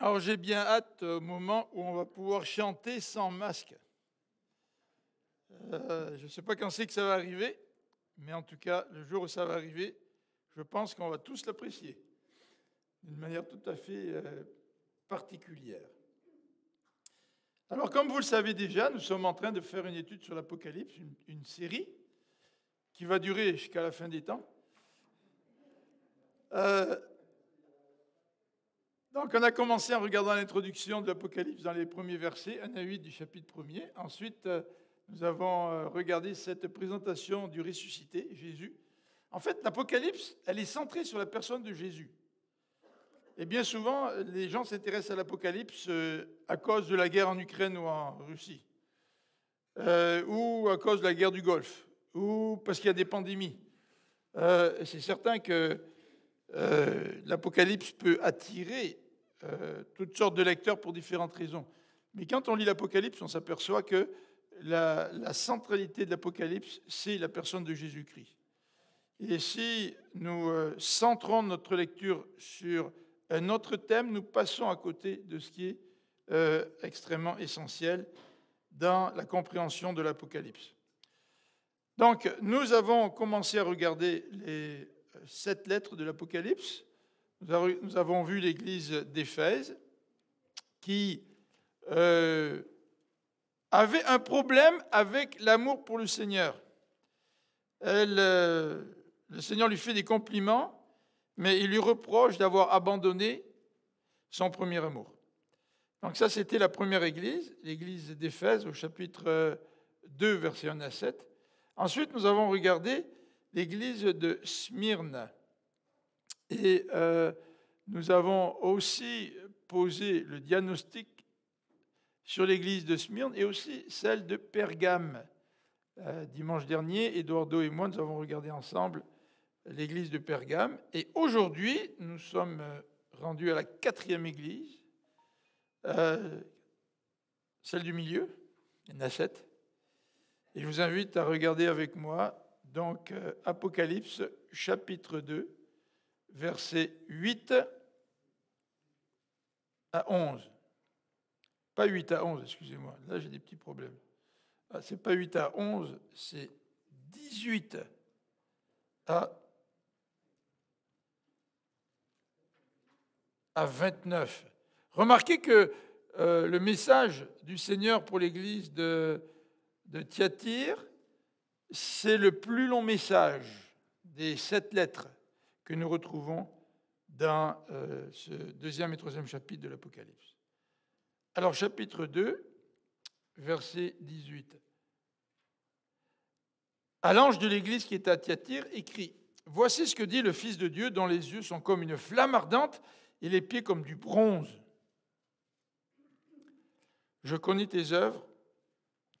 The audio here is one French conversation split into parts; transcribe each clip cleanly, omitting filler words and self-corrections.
Alors j'ai bien hâte au moment où on va pouvoir chanter sans masque. Je ne sais pas quand c'est que ça va arriver, mais en tout cas, le jour où ça va arriver, je pense qu'on va tous l'apprécier d'une manière tout à fait particulière. Alors comme vous le savez déjà, nous sommes en train de faire une étude sur l'Apocalypse, une série qui va durer jusqu'à la fin des temps. Donc, on a commencé en regardant l'introduction de l'Apocalypse dans les premiers versets, 1 à 8 du chapitre 1er. Ensuite, nous avons regardé cette présentation du ressuscité, Jésus. En fait, l'Apocalypse, elle est centrée sur la personne de Jésus. Et bien souvent, les gens s'intéressent à l'Apocalypse à cause de la guerre en Ukraine ou en Russie, ou à cause de la guerre du Golfe, ou parce qu'il y a des pandémies. C'est certain que l'Apocalypse peut attirer toutes sortes de lecteurs pour différentes raisons. Mais quand on lit l'Apocalypse, on s'aperçoit que la centralité de l'Apocalypse, c'est la personne de Jésus-Christ. Et si nous centrons notre lecture sur un autre thème, nous passons à côté de ce qui est extrêmement essentiel dans la compréhension de l'Apocalypse. Donc, nous avons commencé à regarder les 7 lettres de l'Apocalypse. Nous avons vu l'église d'Éphèse qui avait un problème avec l'amour pour le Seigneur. Le Seigneur lui fait des compliments, mais il lui reproche d'avoir abandonné son premier amour. Donc ça, c'était la première église, l'église d'Éphèse au chapitre 2, versets 1 à 7. Ensuite, nous avons regardé l'église de Smyrne. Et nous avons aussi posé le diagnostic sur l'église de Smyrne et aussi celle de Pergame. Dimanche dernier, Eduardo et moi, nous avons regardé ensemble l'église de Pergame. Et aujourd'hui, nous sommes rendus à la 4e église, celle du milieu, il y en a 7. Et je vous invite à regarder avec moi, donc, Apocalypse, chapitre 2, versets 8 à 11. Pas 8 à 11, excusez-moi. Là, j'ai des petits problèmes. Ce n'est pas 8 à 11, c'est 18 à 29. Remarquez que le message du Seigneur pour l'église de Thyatire, c'est le plus long message des 7 lettres que nous retrouvons dans ce 2e et 3e chapitre de l'Apocalypse. Alors, chapitre 2, verset 18. À l'ange de l'église qui est à Thyatire, écrit : Voici ce que dit le Fils de Dieu, dont les yeux sont comme une flamme ardente et les pieds comme du bronze. Je connais tes œuvres,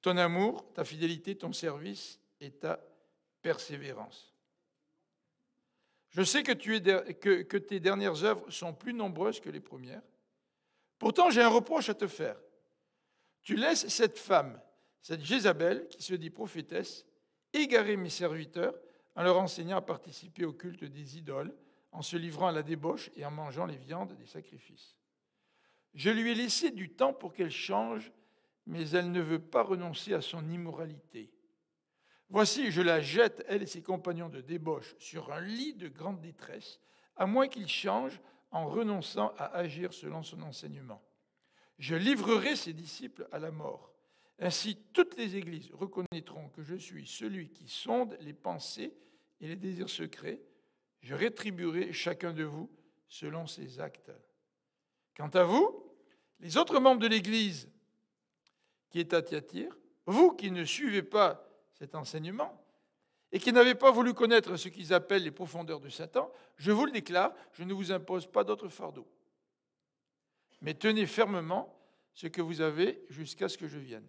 ton amour, ta fidélité, ton service et ta persévérance. Je sais que tes dernières œuvres sont plus nombreuses que les premières. Pourtant, j'ai un reproche à te faire. Tu laisses cette femme, cette Jézabel, qui se dit prophétesse, égarer mes serviteurs en leur enseignant à participer au culte des idoles, en se livrant à la débauche et en mangeant les viandes des sacrifices. Je lui ai laissé du temps pour qu'elle change, mais elle ne veut pas renoncer à son immoralité. Voici, je la jette, elle et ses compagnons de débauche, sur un lit de grande détresse, à moins qu'ils changent en renonçant à agir selon son enseignement. Je livrerai ses disciples à la mort. Ainsi, toutes les églises reconnaîtront que je suis celui qui sonde les pensées et les désirs secrets. Je rétribuerai chacun de vous selon ses actes. Quant à vous, les autres membres de l'église qui est à Thyatire, vous qui ne suivez pas cet enseignement et qui n'avez pas voulu connaître ce qu'ils appellent les profondeurs de Satan, je vous le déclare, je ne vous impose pas d'autre fardeau. Mais tenez fermement ce que vous avez jusqu'à ce que je vienne.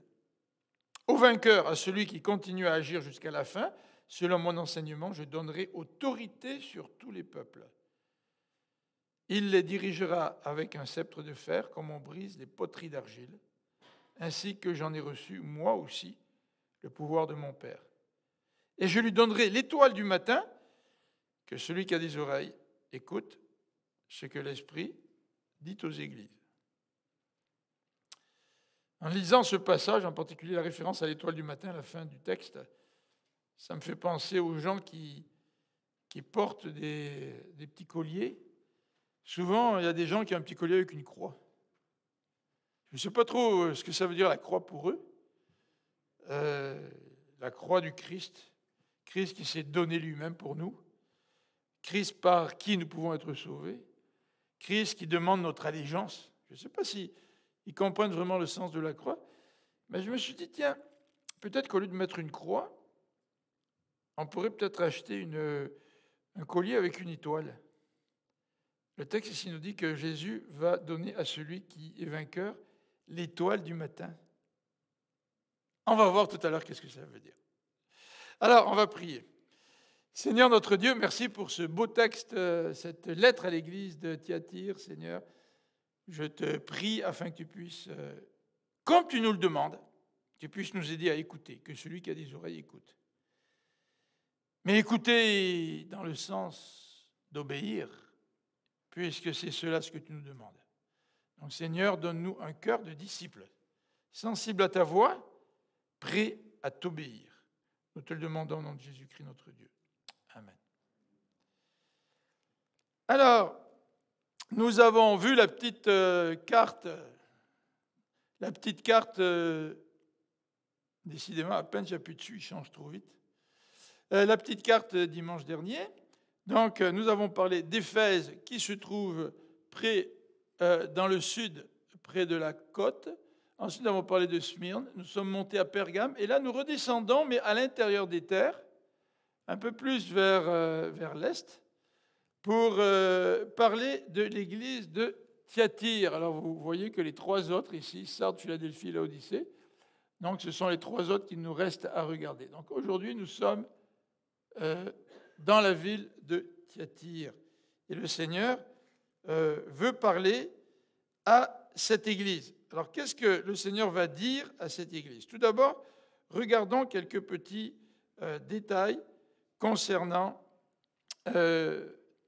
Au vainqueur, à celui qui continue à agir jusqu'à la fin, selon mon enseignement, je donnerai autorité sur tous les peuples. Il les dirigera avec un sceptre de fer, comme on brise les poteries d'argile, ainsi que j'en ai reçu, moi aussi, le pouvoir de mon Père. Et je lui donnerai l'étoile du matin, que celui qui a des oreilles écoute ce que l'Esprit dit aux églises. En lisant ce passage, en particulier la référence à l'étoile du matin à la fin du texte, ça me fait penser aux gens qui portent des petits colliers. Souvent, il y a des gens qui ont un petit collier avec une croix. Je ne sais pas trop ce que ça veut dire la croix pour eux. La croix du Christ. Christ qui s'est donné lui-même pour nous. Christ par qui nous pouvons être sauvés. Christ qui demande notre allégeance. Je ne sais pas si ils comprennent vraiment le sens de la croix. Mais je me suis dit, tiens, peut-être qu'au lieu de mettre une croix, on pourrait peut-être acheter un collier avec une étoile. Le texte ici nous dit que Jésus va donner à celui qui est vainqueur l'étoile du matin. On va voir tout à l'heure qu'est-ce que ça veut dire. Alors, on va prier. Seigneur notre Dieu, merci pour ce beau texte, cette lettre à l'église de Thyatire, Seigneur. Je te prie afin que tu puisses, comme tu nous le demandes, tu puisses nous aider à écouter, que celui qui a des oreilles écoute. Mais écouter dans le sens d'obéir, puisque c'est cela ce que tu nous demandes. Donc Seigneur, donne-nous un cœur de disciple, sensible à ta voix, prêt à t'obéir. Nous te le demandons au nom de Jésus-Christ notre Dieu. Amen. Alors, nous avons vu la petite carte. Décidément, à peine j'appuie dessus, il change trop vite. La petite carte dimanche dernier. Donc, nous avons parlé d'Éphèse qui se trouve dans le sud, près de la côte. Ensuite, nous avons parlé de Smyrne. Nous sommes montés à Pergame. Et là, nous redescendons, mais à l'intérieur des terres, un peu plus vers l'est, pour parler de l'église de Thyatire. Alors, vous voyez que les trois autres ici, Sardes, Philadelphie et Laodicée, donc ce sont les trois autres qu'il nous reste à regarder. Donc, aujourd'hui, nous sommes dans la ville de Thyatire. Et le Seigneur veut parler à cette église. Alors, qu'est-ce que le Seigneur va dire à cette église? Tout d'abord, regardons quelques petits détails concernant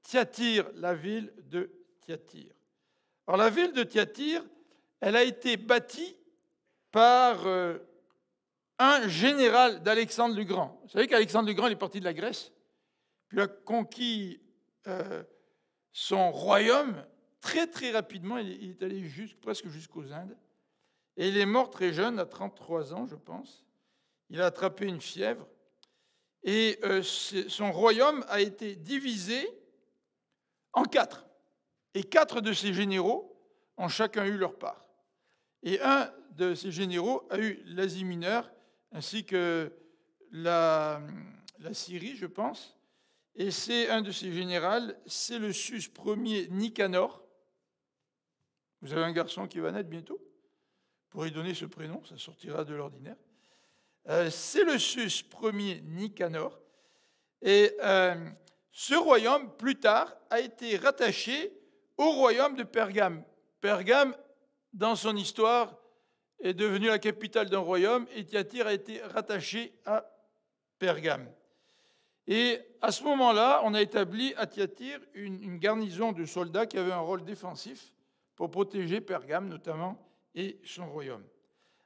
Thyatire, la ville de Thyatire. Alors, la ville de Thyatire, elle a été bâtie par un général d'Alexandre le Grand. Vous savez qu'Alexandre le Grand il est parti de la Grèce, puis il a conquis son royaume très très rapidement. Il est allé presque jusqu'aux Indes. Et il est mort très jeune, à 33 ans, je pense. Il a attrapé une fièvre. Et son royaume a été divisé en 4. Et 4 de ses généraux ont chacun eu leur part. Et un de ces généraux a eu l'Asie mineure, ainsi que la Syrie, je pense. Et c'est un de ces généraux, Séleucus Ier Nicanor. Vous avez un garçon qui va naître bientôt. Vous pourrez donner ce prénom, ça sortira de l'ordinaire. Séleucus Ier Nicanor. Et ce royaume, plus tard, a été rattaché au royaume de Pergame. Pergame, dans son histoire, est devenue la capitale d'un royaume et Thyatire a été rattaché à Pergame. Et à ce moment-là, on a établi à Thyatire une garnison de soldats qui avait un rôle défensif pour protéger Pergame notamment et son royaume.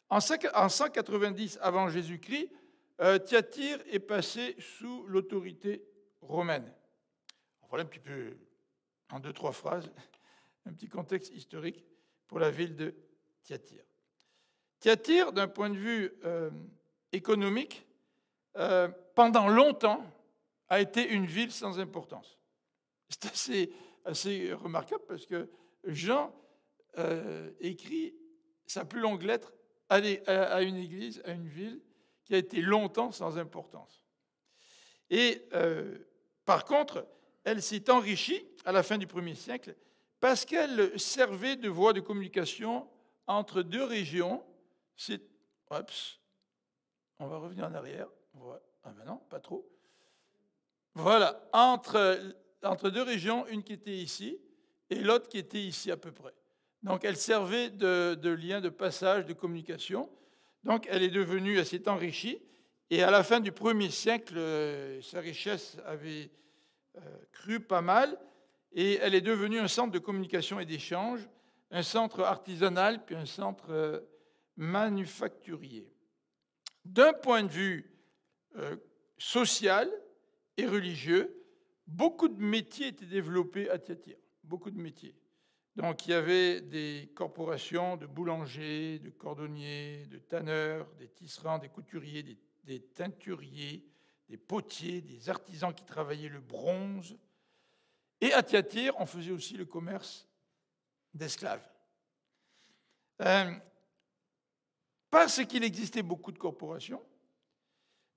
En 190 avant Jésus-Christ, Thyatire est passé sous l'autorité romaine. Voilà un petit peu, en 2-3 phrases, un petit contexte historique pour la ville de Thyatire. Thyatire, d'un point de vue économique, pendant longtemps, a été une ville sans importance. C'est assez remarquable parce que Jean écrit sa plus longue lettre à une église, à une ville qui a été longtemps sans importance. Et par contre, elle s'est enrichie à la fin du 1er siècle parce qu'elle servait de voie de communication entre deux régions. On va revenir en arrière. Ah ben non, pas trop. Voilà, entre deux régions, une qui était ici et l'autre qui était ici à peu près. Donc elle servait de lien de passage, de communication. Donc elle s'est enrichie. Et à la fin du 1er siècle, sa richesse avait cru pas mal. Et elle est devenue un centre de communication et d'échange, un centre artisanal, puis un centre manufacturier. D'un point de vue social et religieux, beaucoup de métiers étaient développés à Thyatire, beaucoup de métiers. Donc il y avait des corporations de boulangers, de cordonniers, de tanneurs, des tisserands, des couturiers, des teinturiers, des potiers, des artisans qui travaillaient le bronze. Et à Thyatire, on faisait aussi le commerce d'esclaves. Parce qu'il existait beaucoup de corporations,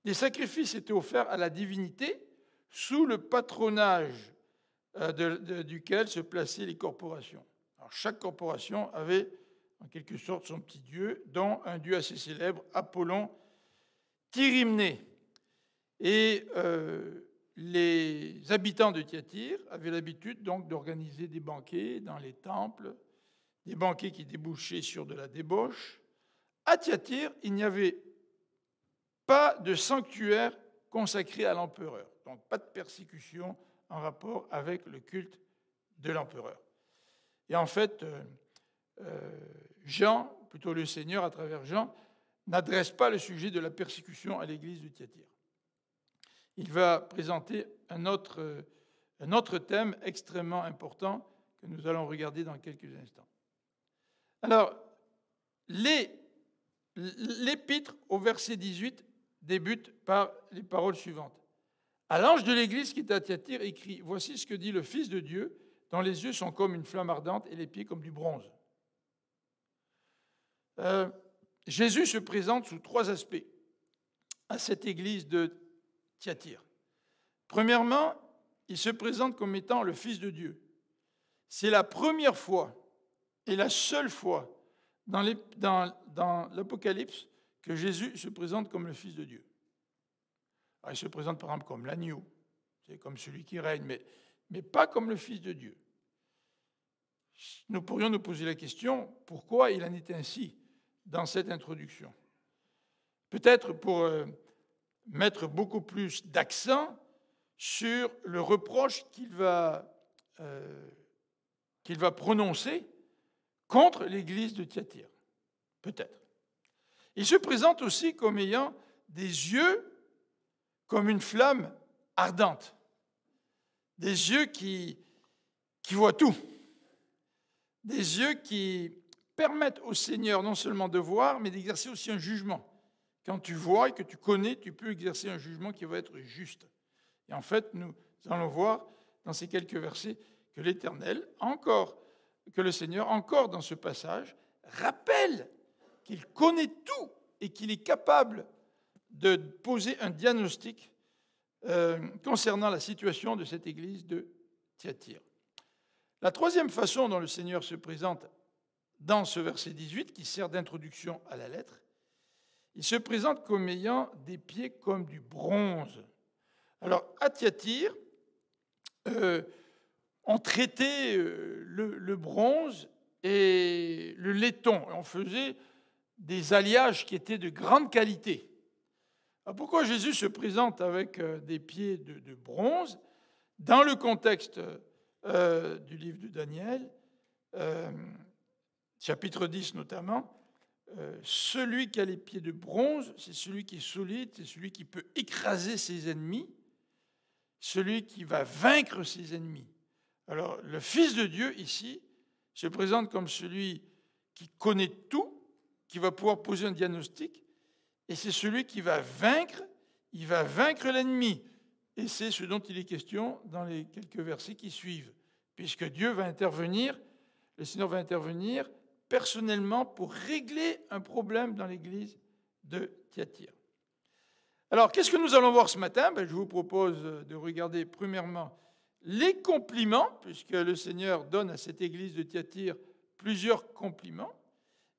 des sacrifices étaient offerts à la divinité sous le patronage duquel se plaçaient les corporations. Alors, chaque corporation avait en quelque sorte son petit dieu, dont un dieu assez célèbre, Apollon Thyrymné. Et les habitants de Thyatire avaient l'habitude donc d'organiser des banquets dans les temples, des banquets qui débouchaient sur de la débauche. À Thyatire, il n'y avait pas de sanctuaire consacré à l'empereur, donc pas de persécution en rapport avec le culte de l'empereur. Et en fait, Jean, plutôt le Seigneur à travers Jean, n'adresse pas le sujet de la persécution à l'église de Thyatire. Il va présenter un autre thème extrêmement important que nous allons regarder dans quelques instants. Alors, l'épître au verset 18 débute par les paroles suivantes. À l'ange de l'église qui est à Thyatire écrit, voici ce que dit le Fils de Dieu, dont les yeux sont comme une flamme ardente et les pieds comme du bronze. Jésus se présente sous 3 aspects à cette église de Thyatire. Premièrement, il se présente comme étant le Fils de Dieu. C'est la première fois et la seule fois dans l'Apocalypse que Jésus se présente comme le Fils de Dieu. Alors, il se présente par exemple comme l'agneau, c'est comme celui qui règne, mais pas comme le Fils de Dieu. Nous pourrions nous poser la question, pourquoi il en est ainsi dans cette introduction? Peut-être pour mettre beaucoup plus d'accent sur le reproche qu'il va prononcer contre l'église de Thyatire. Peut-être. Il se présente aussi comme ayant des yeux comme une flamme ardente, des yeux qui voient tout, des yeux qui permettent au Seigneur non seulement de voir, mais d'exercer aussi un jugement. Quand tu vois et que tu connais, tu peux exercer un jugement qui va être juste. Et en fait, nous allons voir dans ces quelques versets que l'Éternel, que le Seigneur, encore dans ce passage, rappelle qu'il connaît tout et qu'il est capable de poser un diagnostic concernant la situation de cette église de Thyatire. La troisième façon dont le Seigneur se présente dans ce verset 18, qui sert d'introduction à la lettre, il se présente comme ayant des pieds comme du bronze. Alors, à Thyatire, on traitait le bronze et le laiton. On faisait des alliages qui étaient de grande qualité. Alors pourquoi Jésus se présente avec des pieds de bronze? Dans le contexte du livre de Daniel, chapitre 10 notamment, celui qui a les pieds de bronze, c'est celui qui est solide, c'est celui qui peut écraser ses ennemis, celui qui va vaincre ses ennemis. Alors, le Fils de Dieu, ici, se présente comme celui qui connaît tout, qui va pouvoir poser un diagnostic, et c'est celui qui va vaincre, il va vaincre l'ennemi. Et c'est ce dont il est question dans les quelques versets qui suivent, puisque Dieu va intervenir, le Seigneur va intervenir personnellement pour régler un problème dans l'église de Thyatire. Alors, qu'est-ce que nous allons voir ce matin? Je vous propose de regarder premièrement les compliments, puisque le Seigneur donne à cette église de Thyatire plusieurs compliments,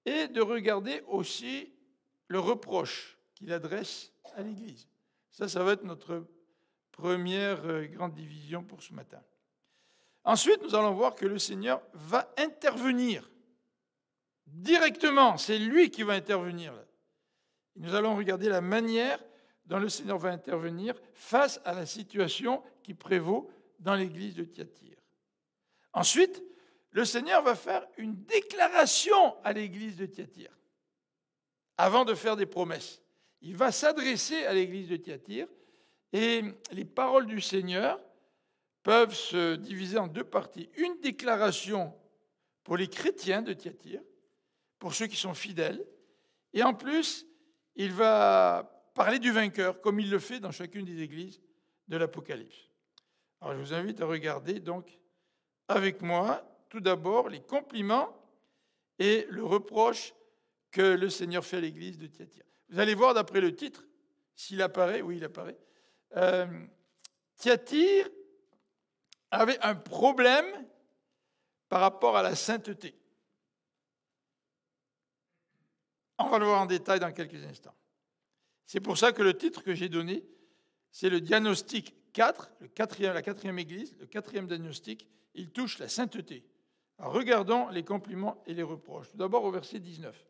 et de regarder aussi le reproche qu'il adresse à l'église. Ça va être notre première grande division pour ce matin. Ensuite, nous allons voir que le Seigneur va intervenir directement. C'est lui qui va intervenir. Nous allons regarder la manière dont le Seigneur va intervenir face à la situation qui prévaut dans l'église de Thyatire. Ensuite, le Seigneur va faire une déclaration à l'église de Thyatire. avant de faire des promesses. Il va s'adresser à l'église de Thyatire et les paroles du Seigneur peuvent se diviser en deux parties. Une déclaration pour les chrétiens de Thyatire, pour ceux qui sont fidèles, et en plus, il va parler du vainqueur, comme il le fait dans chacune des églises de l'Apocalypse. Alors je vous invite à regarder donc avec moi tout d'abord les compliments et le reproche que le Seigneur fait à l'église de Thyatire. Vous allez voir d'après le titre, s'il apparaît, oui il apparaît, Thyatire avait un problème par rapport à la sainteté. On va le voir en détail dans quelques instants. C'est pour ça que le titre que j'ai donné, c'est le diagnostic 4, la quatrième église, le quatrième diagnostic, il touche la sainteté. Alors regardons les compliments et les reproches. Tout d'abord au verset 19.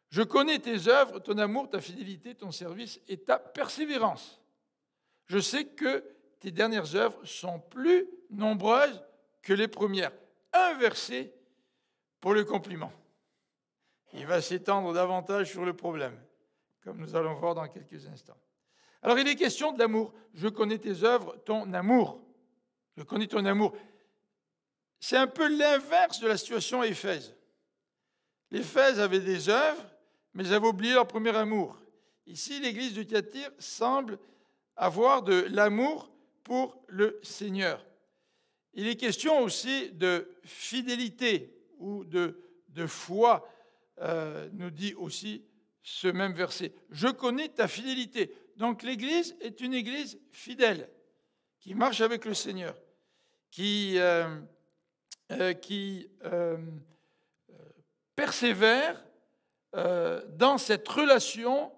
« Je connais tes œuvres, ton amour, ta fidélité, ton service et ta persévérance. Je sais que tes dernières œuvres sont plus nombreuses que les premières. » Un verset pour le compliment. Il va s'étendre davantage sur le problème, comme nous allons voir dans quelques instants. Alors il est question de l'amour. Je connais tes œuvres, ton amour. Je connais ton amour. C'est un peu l'inverse de la situation à Éphèse. L'Éphèse avait des œuvres, mais ils avaient oublié leur premier amour. Ici, l'église de Thyatire semble avoir de l'amour pour le Seigneur. Il est question aussi de fidélité ou de foi, nous dit aussi ce même verset. Je connais ta fidélité. Donc l'Église est une Église fidèle, qui marche avec le Seigneur, qui persévère dans cette relation,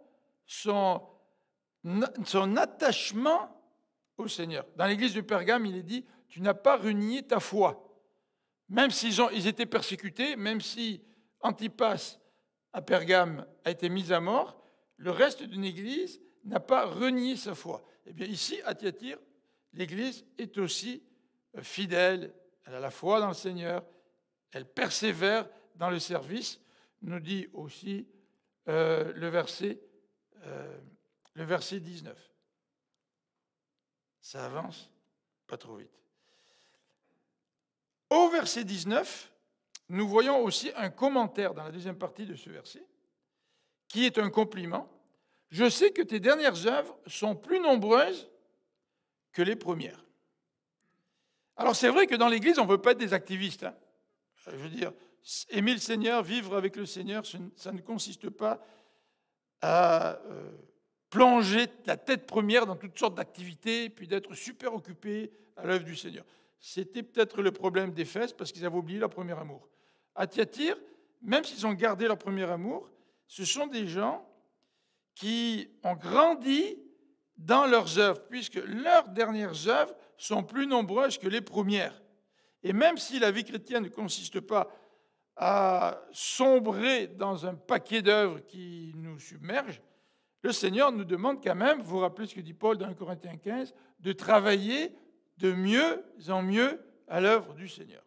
son attachement au Seigneur. Dans l'Église de Pergame, il est dit, tu n'as pas renié ta foi. Même s'ils étaient persécutés, même si Antipas à Pergame a été mis à mort, le reste d'une Église n'a pas renié sa foi. Eh bien ici, à Thyatire, l'Église est aussi fidèle, elle a la foi dans le Seigneur, elle persévère dans le service, nous dit aussi le verset 19. Ça avance, pas trop vite. Au verset 19, nous voyons aussi un commentaire dans la deuxième partie de ce verset, qui est un compliment. Je sais que tes dernières œuvres sont plus nombreuses que les premières. Alors c'est vrai que dans l'Église, on ne veut pas être des activistes. Hein. Je veux dire, aimer le Seigneur, vivre avec le Seigneur, ça ne consiste pas à plonger la tête première dans toutes sortes d'activités, puis d'être super occupé à l'œuvre du Seigneur. C'était peut-être le problème d'Éphèse, parce qu'ils avaient oublié leur premier amour. À Thyatire, même s'ils ont gardé leur premier amour, ce sont des gens qui ont grandi dans leurs œuvres, puisque leurs dernières œuvres sont plus nombreuses que les premières. Et même si la vie chrétienne ne consiste pas à sombrer dans un paquet d'œuvres qui nous submergent, le Seigneur nous demande quand même, vous vous rappelez ce que dit Paul dans 1 Corinthiens 15, de travailler de mieux en mieux à l'œuvre du Seigneur.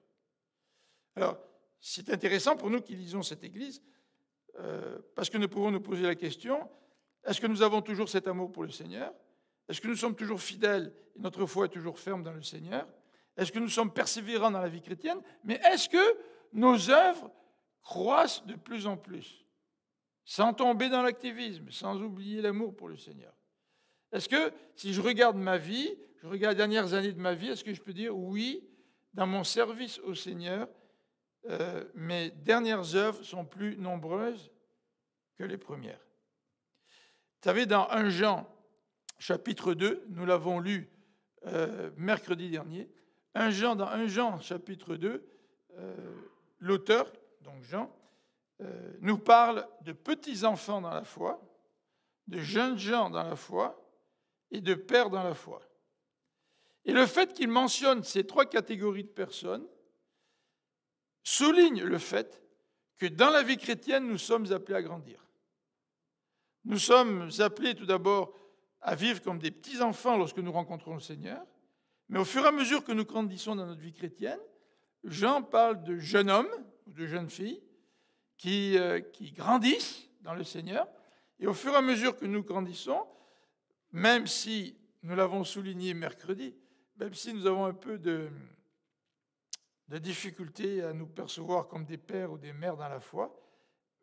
Alors, c'est intéressant pour nous qui lisons cette Église, parce que nous pouvons nous poser la question, est-ce que nous avons toujours cet amour pour le Seigneur? Est-ce que nous sommes toujours fidèles et notre foi est toujours ferme dans le Seigneur? Est-ce que nous sommes persévérants dans la vie chrétienne? Mais est-ce que nos œuvres croissent de plus en plus, sans tomber dans l'activisme, sans oublier l'amour pour le Seigneur? Est-ce que, si je regarde ma vie, je regarde les dernières années de ma vie, est-ce que je peux dire, oui, dans mon service au Seigneur, mes dernières œuvres sont plus nombreuses que les premières? Vous savez, dans 1 Jean, chapitre 2, nous l'avons lu mercredi dernier, dans 1 Jean, chapitre 2, l'auteur, donc Jean, nous parle de petits enfants dans la foi, de jeunes gens dans la foi et de pères dans la foi. Et le fait qu'il mentionne ces trois catégories de personnes souligne le fait que dans la vie chrétienne, nous sommes appelés à grandir. Nous sommes appelés tout d'abord à vivre comme des petits-enfants lorsque nous rencontrons le Seigneur, mais au fur et à mesure que nous grandissons dans notre vie chrétienne, Jean parle de jeunes hommes ou de jeunes filles qui grandissent dans le Seigneur. Et au fur et à mesure que nous grandissons, même si nous l'avons souligné mercredi, même si nous avons un peu de difficulté à nous percevoir comme des pères ou des mères dans la foi,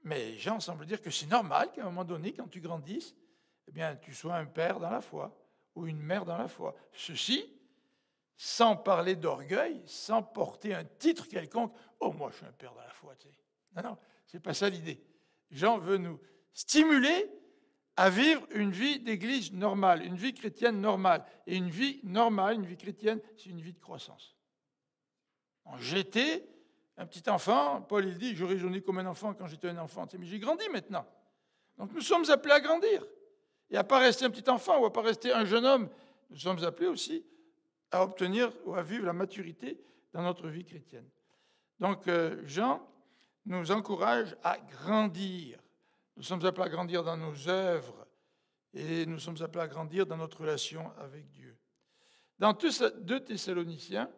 mais Jean semble dire que c'est normal qu'à un moment donné, quand tu grandisses, eh bien, tu sois un père dans la foi ou une mère dans la foi. Ceci, sans parler d'orgueil, sans porter un titre quelconque. « Oh, moi, je suis un père dans la foi. » Tu sais. Non, non, c'est pas ça l'idée. Jean veut nous stimuler à vivre une vie d'église normale, une vie chrétienne normale. Et une vie normale, une vie chrétienne, c'est une vie de croissance. J'étais un petit enfant, Paul il dit, je raisonnais comme un enfant quand j'étais un enfant. Mais j'ai grandi maintenant. Donc nous sommes appelés à grandir. Et à ne pas rester un petit enfant ou à ne pas rester un jeune homme. Nous sommes appelés aussi à obtenir ou à vivre la maturité dans notre vie chrétienne. Donc Jean nous encourage à grandir. Nous sommes appelés à grandir dans nos œuvres et nous sommes appelés à grandir dans notre relation avec Dieu. Dans 2 Thessaloniciens,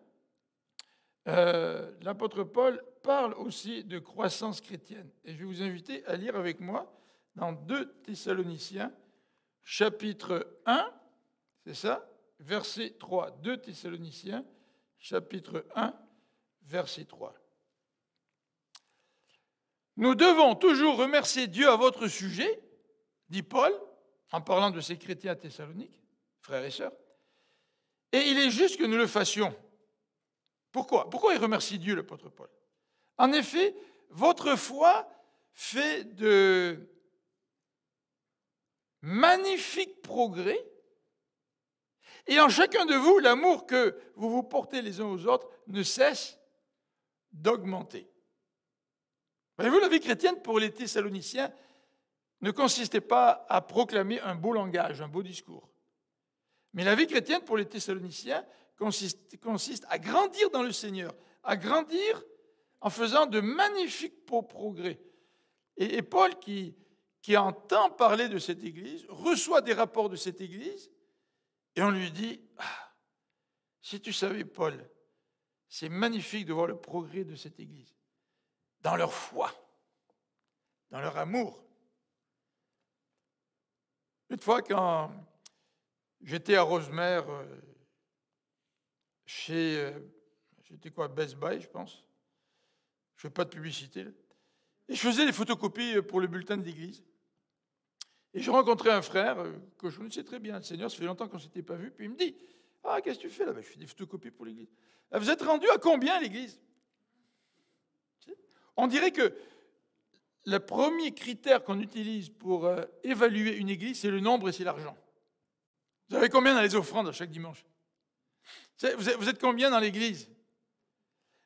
l'apôtre Paul parle aussi de croissance chrétienne. Et je vais vous inviter à lire avec moi dans 2 Thessaloniciens, chapitre 1, c'est ça, verset 3. 2 Thessaloniciens, chapitre 1, verset 3. Nous devons toujours remercier Dieu à votre sujet, dit Paul, en parlant de ces chrétiens à Thessalonique, frères et sœurs, et il est juste que nous le fassions. Pourquoi ? Pourquoi il remercie Dieu, l'apôtre Paul ? En effet, votre foi fait de magnifiques progrès, et en chacun de vous, l'amour que vous vous portez les uns aux autres ne cesse d'augmenter. Voyez-vous, la vie chrétienne pour les Thessaloniciens ne consistait pas à proclamer un beau langage, un beau discours. Mais la vie chrétienne pour les Thessaloniciens consiste à grandir dans le Seigneur, à grandir en faisant de magnifiques progrès. Et Paul, qui entend parler de cette église, reçoit des rapports de cette église, et on lui dit, si tu savais, Paul, c'est magnifique de voir le progrès de cette église, dans leur foi, dans leur amour. Une fois, quand j'étais à Rosemère, j'étais quoi, Best Buy, je pense. Je ne fais pas de publicité, là. Et je faisais des photocopies pour le bulletin de l'église. Et je rencontrais un frère que je connaissais très bien, le Seigneur, ça fait longtemps qu'on ne s'était pas vu, puis il me dit, qu'est-ce que tu fais là ? Je fais des photocopies pour l'église. Vous êtes rendu à combien l'église ? On dirait que le premier critère qu'on utilise pour évaluer une église, c'est le nombre et c'est l'argent. Vous avez combien dans les offrandes à chaque dimanche ? Vous êtes combien dans l'église ?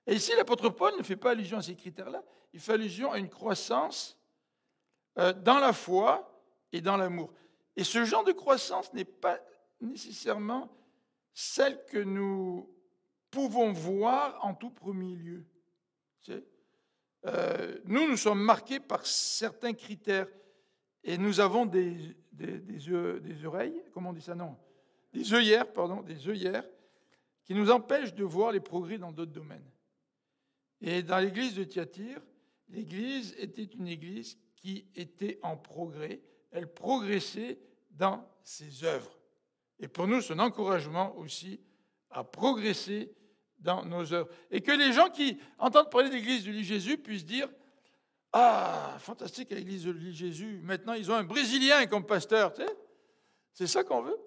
Et ici, l'apôtre Paul ne fait pas allusion à ces critères-là, il fait allusion à une croissance dans la foi et dans l'amour. Et ce genre de croissance n'est pas nécessairement celle que nous pouvons voir en tout premier lieu. Nous sommes marqués par certains critères et nous avons des oreilles, comment on dit ça, non, des œillères qui nous empêchent de voir les progrès dans d'autres domaines. Et dans l'église de Thyatire, l'église était une église qui était en progrès, elle progressait dans ses œuvres. Et pour nous, c'est un encouragement aussi à progresser dans nos œuvres. Et que les gens qui entendent parler de l'église de Jésus puissent dire « Ah, fantastique, l'église de Jésus, maintenant ils ont un Brésilien comme pasteur. » Tu sais, c'est ça qu'on veut.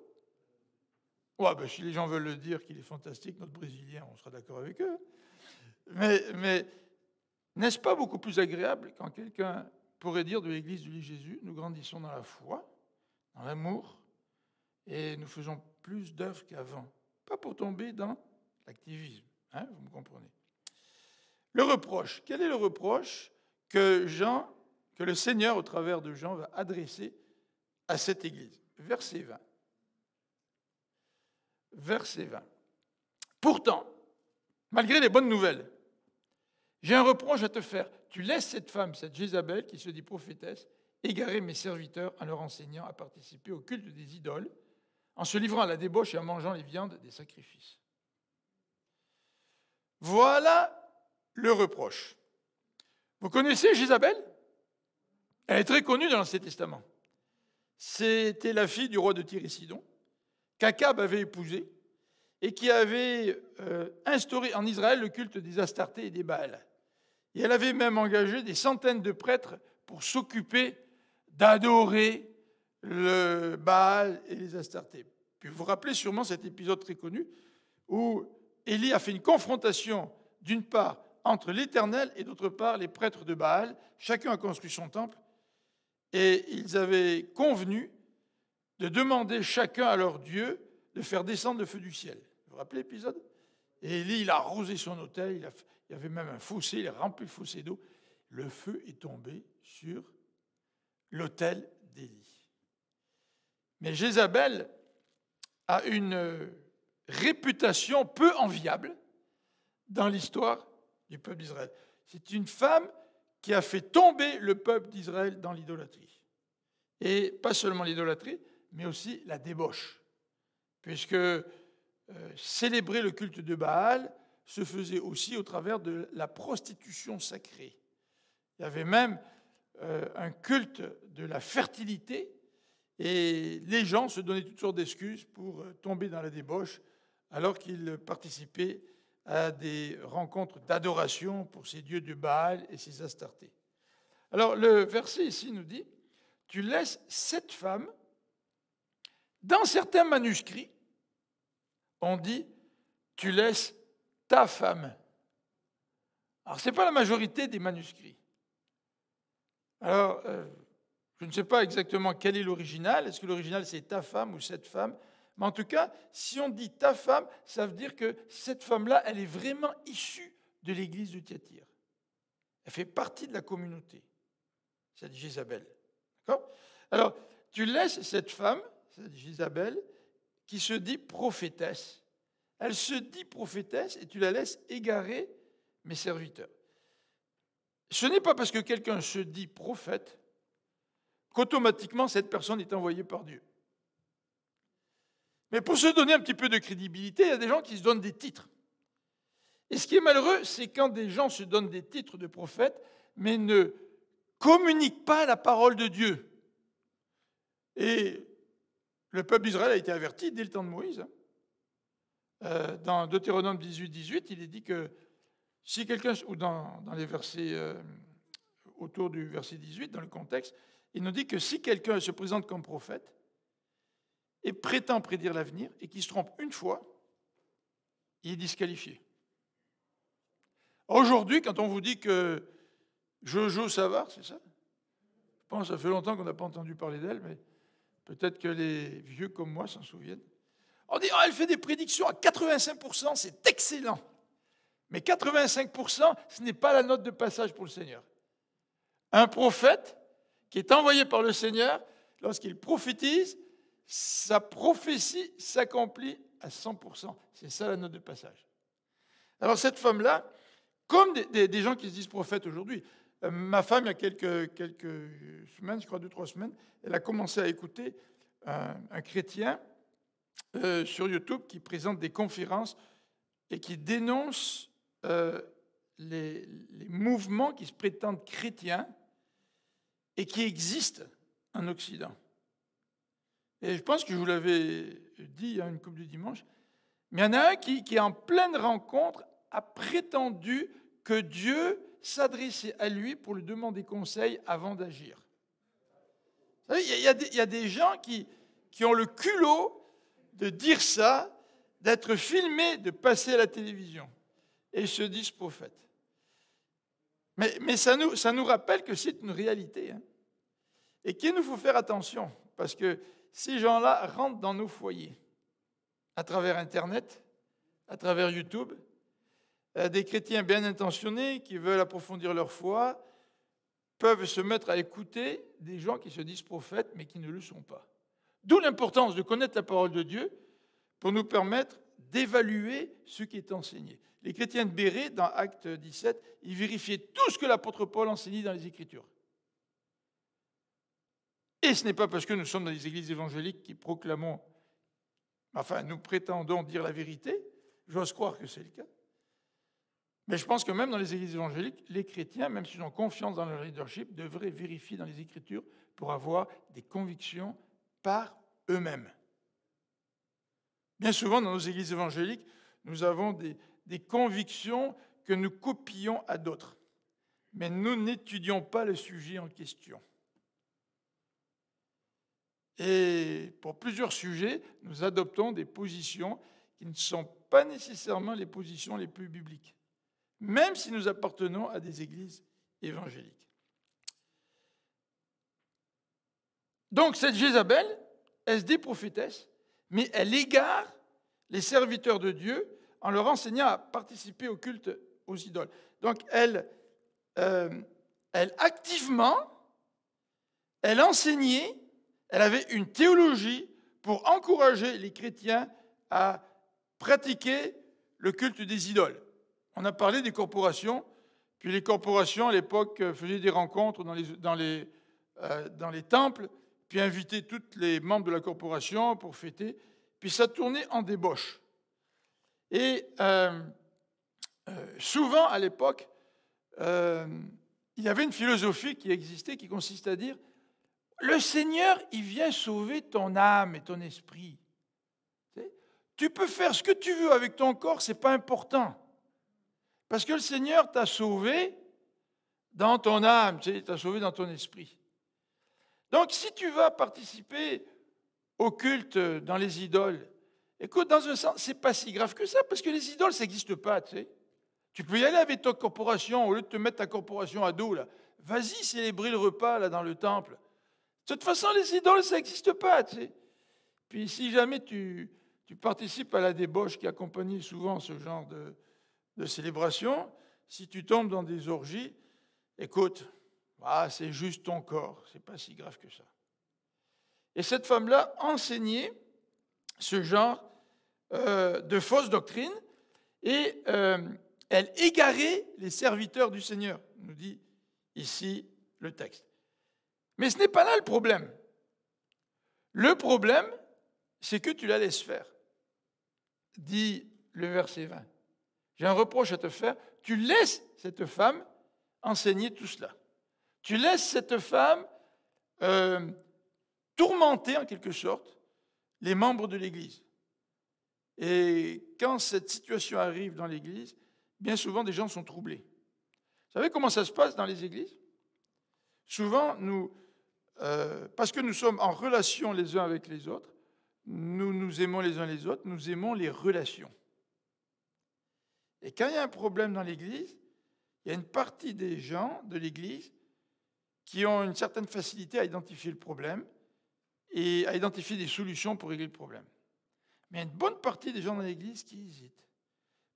Ouais, ben, si les gens veulent le dire qu'il est fantastique, notre Brésilien, on sera d'accord avec eux. Mais n'est-ce pas beaucoup plus agréable quand quelqu'un pourrait dire de l'église de Jésus, nous grandissons dans la foi, dans l'amour, et nous faisons plus d'œuvres qu'avant. Pas pour tomber dans l'activisme, hein, vous me comprenez. Le reproche. Quel est le reproche que le Seigneur, au travers de Jean, va adresser à cette église ? Verset 20. Verset 20. Pourtant, malgré les bonnes nouvelles, j'ai un reproche à te faire. Tu laisses cette femme, cette Jézabel, qui se dit prophétesse, égarer mes serviteurs en leur enseignant à participer au culte des idoles, en se livrant à la débauche et en mangeant les viandes des sacrifices. Voilà le reproche. Vous connaissez Jézabel ? Elle est très connue dans l'Ancien Testament. C'était la fille du roi de Tyr et Sidon, qu'Akab avait épousée, et qui avait instauré en Israël le culte des Astartés et des Baals. Et elle avait même engagé des centaines de prêtres pour s'occuper d'adorer le Baal et les Astartés. Puis vous vous rappelez sûrement cet épisode très connu où Élie a fait une confrontation d'une part entre l'Éternel et d'autre part les prêtres de Baal. Chacun a construit son temple et ils avaient convenu de demander chacun à leur Dieu de faire descendre le feu du ciel. Vous vous rappelez l'épisode? Et Élie, il a arrosé son autel, il y avait même un fossé, il a rempli le fossé d'eau. Le feu est tombé sur l'autel d'Élie. Mais Jézabel a une réputation peu enviable dans l'histoire du peuple d'Israël. C'est une femme qui a fait tomber le peuple d'Israël dans l'idolâtrie. Et pas seulement l'idolâtrie, mais aussi la débauche. Puisque célébrer le culte de Baal se faisait aussi au travers de la prostitution sacrée. Il y avait même un culte de la fertilité et les gens se donnaient toutes sortes d'excuses pour tomber dans la débauche alors qu'ils participaient à des rencontres d'adoration pour ces dieux de Baal et ces Astartés. Alors le verset ici nous dit « Tu laisses cette femme ». Dans certains manuscrits, on dit « Tu laisses ta femme ». Alors ce n'est pas la majorité des manuscrits. Alors, je ne sais pas exactement quel est l'original. Est-ce que l'original c'est ta femme ou cette femme? Mais en tout cas, si on dit ta femme, ça veut dire que cette femme-là, elle est vraiment issue de l'église de Thyatire. Elle fait partie de la communauté, cette Jézabel. D'accord? Alors, tu laisses cette femme, cette Jézabel, qui se dit prophétesse. Elle se dit prophétesse et tu la laisses égarer mes serviteurs. Ce n'est pas parce que quelqu'un se dit prophète qu'automatiquement cette personne est envoyée par Dieu. Mais pour se donner un petit peu de crédibilité, il y a des gens qui se donnent des titres. Et ce qui est malheureux, c'est quand des gens se donnent des titres de prophète, mais ne communiquent pas la parole de Dieu. Et le peuple d'Israël a été averti dès le temps de Moïse. Dans Deutéronome 18, il est dit que si quelqu'un, ou dans les versets autour du verset 18, dans le contexte, il nous dit que si quelqu'un se présente comme prophète et prétend prédire l'avenir et qu'il se trompe une fois, il est disqualifié. Aujourd'hui, quand on vous dit que Jojo Savard, c'est ça? Je pense que ça fait longtemps qu'on n'a pas entendu parler d'elle, mais peut-être que les vieux comme moi s'en souviennent. On dit, elle fait des prédictions à 85%, c'est excellent. Mais 85%, ce n'est pas la note de passage pour le Seigneur. Un prophète qui est envoyé par le Seigneur, lorsqu'il prophétise, sa prophétie s'accomplit à 100%. C'est ça la note de passage. Alors cette femme-là, comme des gens qui se disent prophètes aujourd'hui, ma femme, il y a quelques semaines, je crois 2-3 semaines, elle a commencé à écouter un chrétien sur YouTube qui présente des conférences et qui dénonce les mouvements qui se prétendent chrétiens et qui existent en Occident. Et je pense que je vous l'avais dit il y a une couple de dimanches, mais il y en a un qui en pleine rencontre, a prétendu que Dieu s'adressait à lui pour lui demander conseil avant d'agir. Vous savez, il y a des gens qui ont le culot de dire ça, d'être filmés, de passer à la télévision, et se disent prophètes. Mais ça nous rappelle que c'est une réalité, hein, et qu'il nous faut faire attention, parce que ces gens-là rentrent dans nos foyers, à travers Internet, à travers YouTube. Des chrétiens bien intentionnés qui veulent approfondir leur foi peuvent se mettre à écouter des gens qui se disent prophètes, mais qui ne le sont pas. D'où l'importance de connaître la parole de Dieu pour nous permettre d'évaluer ce qui est enseigné. Les chrétiens de Bérée, dans Acte 17, ils vérifiaient tout ce que l'apôtre Paul enseignait dans les Écritures. Et ce n'est pas parce que nous sommes dans les églises évangéliques qui proclamons, enfin, nous prétendons dire la vérité, j'ose croire que c'est le cas, Mais je pense que même dans les églises évangéliques, les chrétiens, même s'ils ont confiance dans leur leadership, devraient vérifier dans les Écritures pour avoir des convictions par eux-mêmes. Bien souvent, dans nos églises évangéliques, nous avons des convictions que nous copions à d'autres. Mais nous n'étudions pas le sujet en question. Et pour plusieurs sujets, nous adoptons des positions qui ne sont pas nécessairement les positions les plus bibliques, même si nous appartenons à des églises évangéliques. Donc cette Jézabel, elle se dit prophétesse, mais elle égare les serviteurs de Dieu en leur enseignant à participer au culte aux idoles. Donc elle activement, elle enseignait, elle avait une théologie pour encourager les chrétiens à pratiquer le culte des idoles. On a parlé des corporations, puis les corporations à l'époque faisaient des rencontres dans les temples, puis invitaient tous les membres de la corporation pour fêter, puis ça tournait en débauche. Et souvent à l'époque, il y avait une philosophie qui existait qui consiste à dire le Seigneur, il vient sauver ton âme et ton esprit. Tu peux faire ce que tu veux avec ton corps, ce n'est pas important. Parce que le Seigneur t'a sauvé dans ton âme, t'a sauvé dans ton esprit. Donc, si tu vas participer au culte dans les idoles, écoute, dans un sens, ce n'est pas si grave que ça, parce que les idoles, ça n'existe pas, tu sais. Tu peux y aller avec ta corporation, au lieu de te mettre ta corporation à dos, là. Vas-y célébrer le repas, là, dans le temple. De toute façon, les idoles, ça n'existe pas, tu sais. Puis, si jamais tu participes à la débauche qui accompagne souvent ce genre de célébration, si tu tombes dans des orgies, écoute, c'est juste ton corps, c'est pas si grave que ça. Et cette femme-là enseignait ce genre de fausses doctrines et elle égarait les serviteurs du Seigneur, nous dit ici le texte. Mais ce n'est pas là le problème. Le problème, c'est que tu la laisses faire, dit le verset 20. J'ai un reproche à te faire. Tu laisses cette femme enseigner tout cela. Tu laisses cette femme tourmenter, en quelque sorte, les membres de l'Église. Et quand cette situation arrive dans l'Église, bien souvent, des gens sont troublés. Vous savez comment ça se passe dans les églises? Souvent, parce que nous sommes en relation les uns avec les autres, nous nous aimons les uns les autres, nous aimons les relations. Et quand il y a un problème dans l'Église, il y a une partie des gens de l'Église qui ont une certaine facilité à identifier le problème et à identifier des solutions pour régler le problème. Mais il y a une bonne partie des gens dans l'Église qui hésitent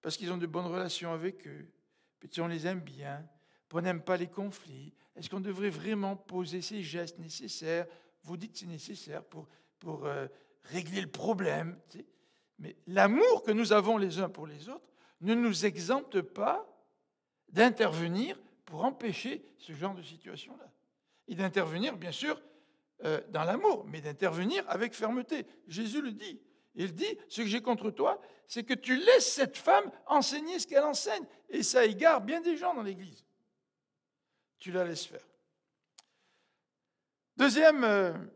parce qu'ils ont de bonnes relations avec eux, puis on les aime bien, puis on n'aime pas les conflits. Est-ce qu'on devrait vraiment poser ces gestes nécessaires? Vous dites que c'est nécessaire pour régler le problème. Tu sais. Mais l'amour que nous avons les uns pour les autres ne nous exempte pas d'intervenir pour empêcher ce genre de situation-là. Et d'intervenir, bien sûr, dans l'amour, mais d'intervenir avec fermeté. Jésus le dit. Il dit, ce que j'ai contre toi, c'est que tu laisses cette femme enseigner ce qu'elle enseigne. Et ça égare bien des gens dans l'Église. Tu la laisses faire. Deuxième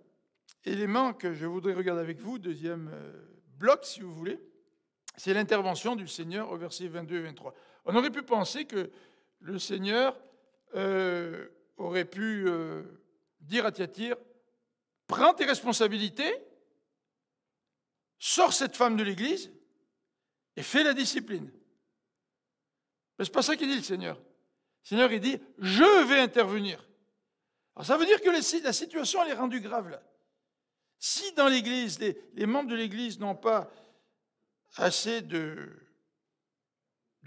élément que je voudrais regarder avec vous, deuxième bloc, si vous voulez, c'est l'intervention du Seigneur au verset 22 et 23. On aurait pu penser que le Seigneur aurait pu dire à Thyatire, prends tes responsabilités, sors cette femme de l'Église et fais la discipline. Mais ce n'est pas ça qu'il dit le Seigneur. Le Seigneur, il dit, je vais intervenir. Alors ça veut dire que la situation elle est rendue grave là. Si dans l'Église, les membres de l'Église n'ont pas assez de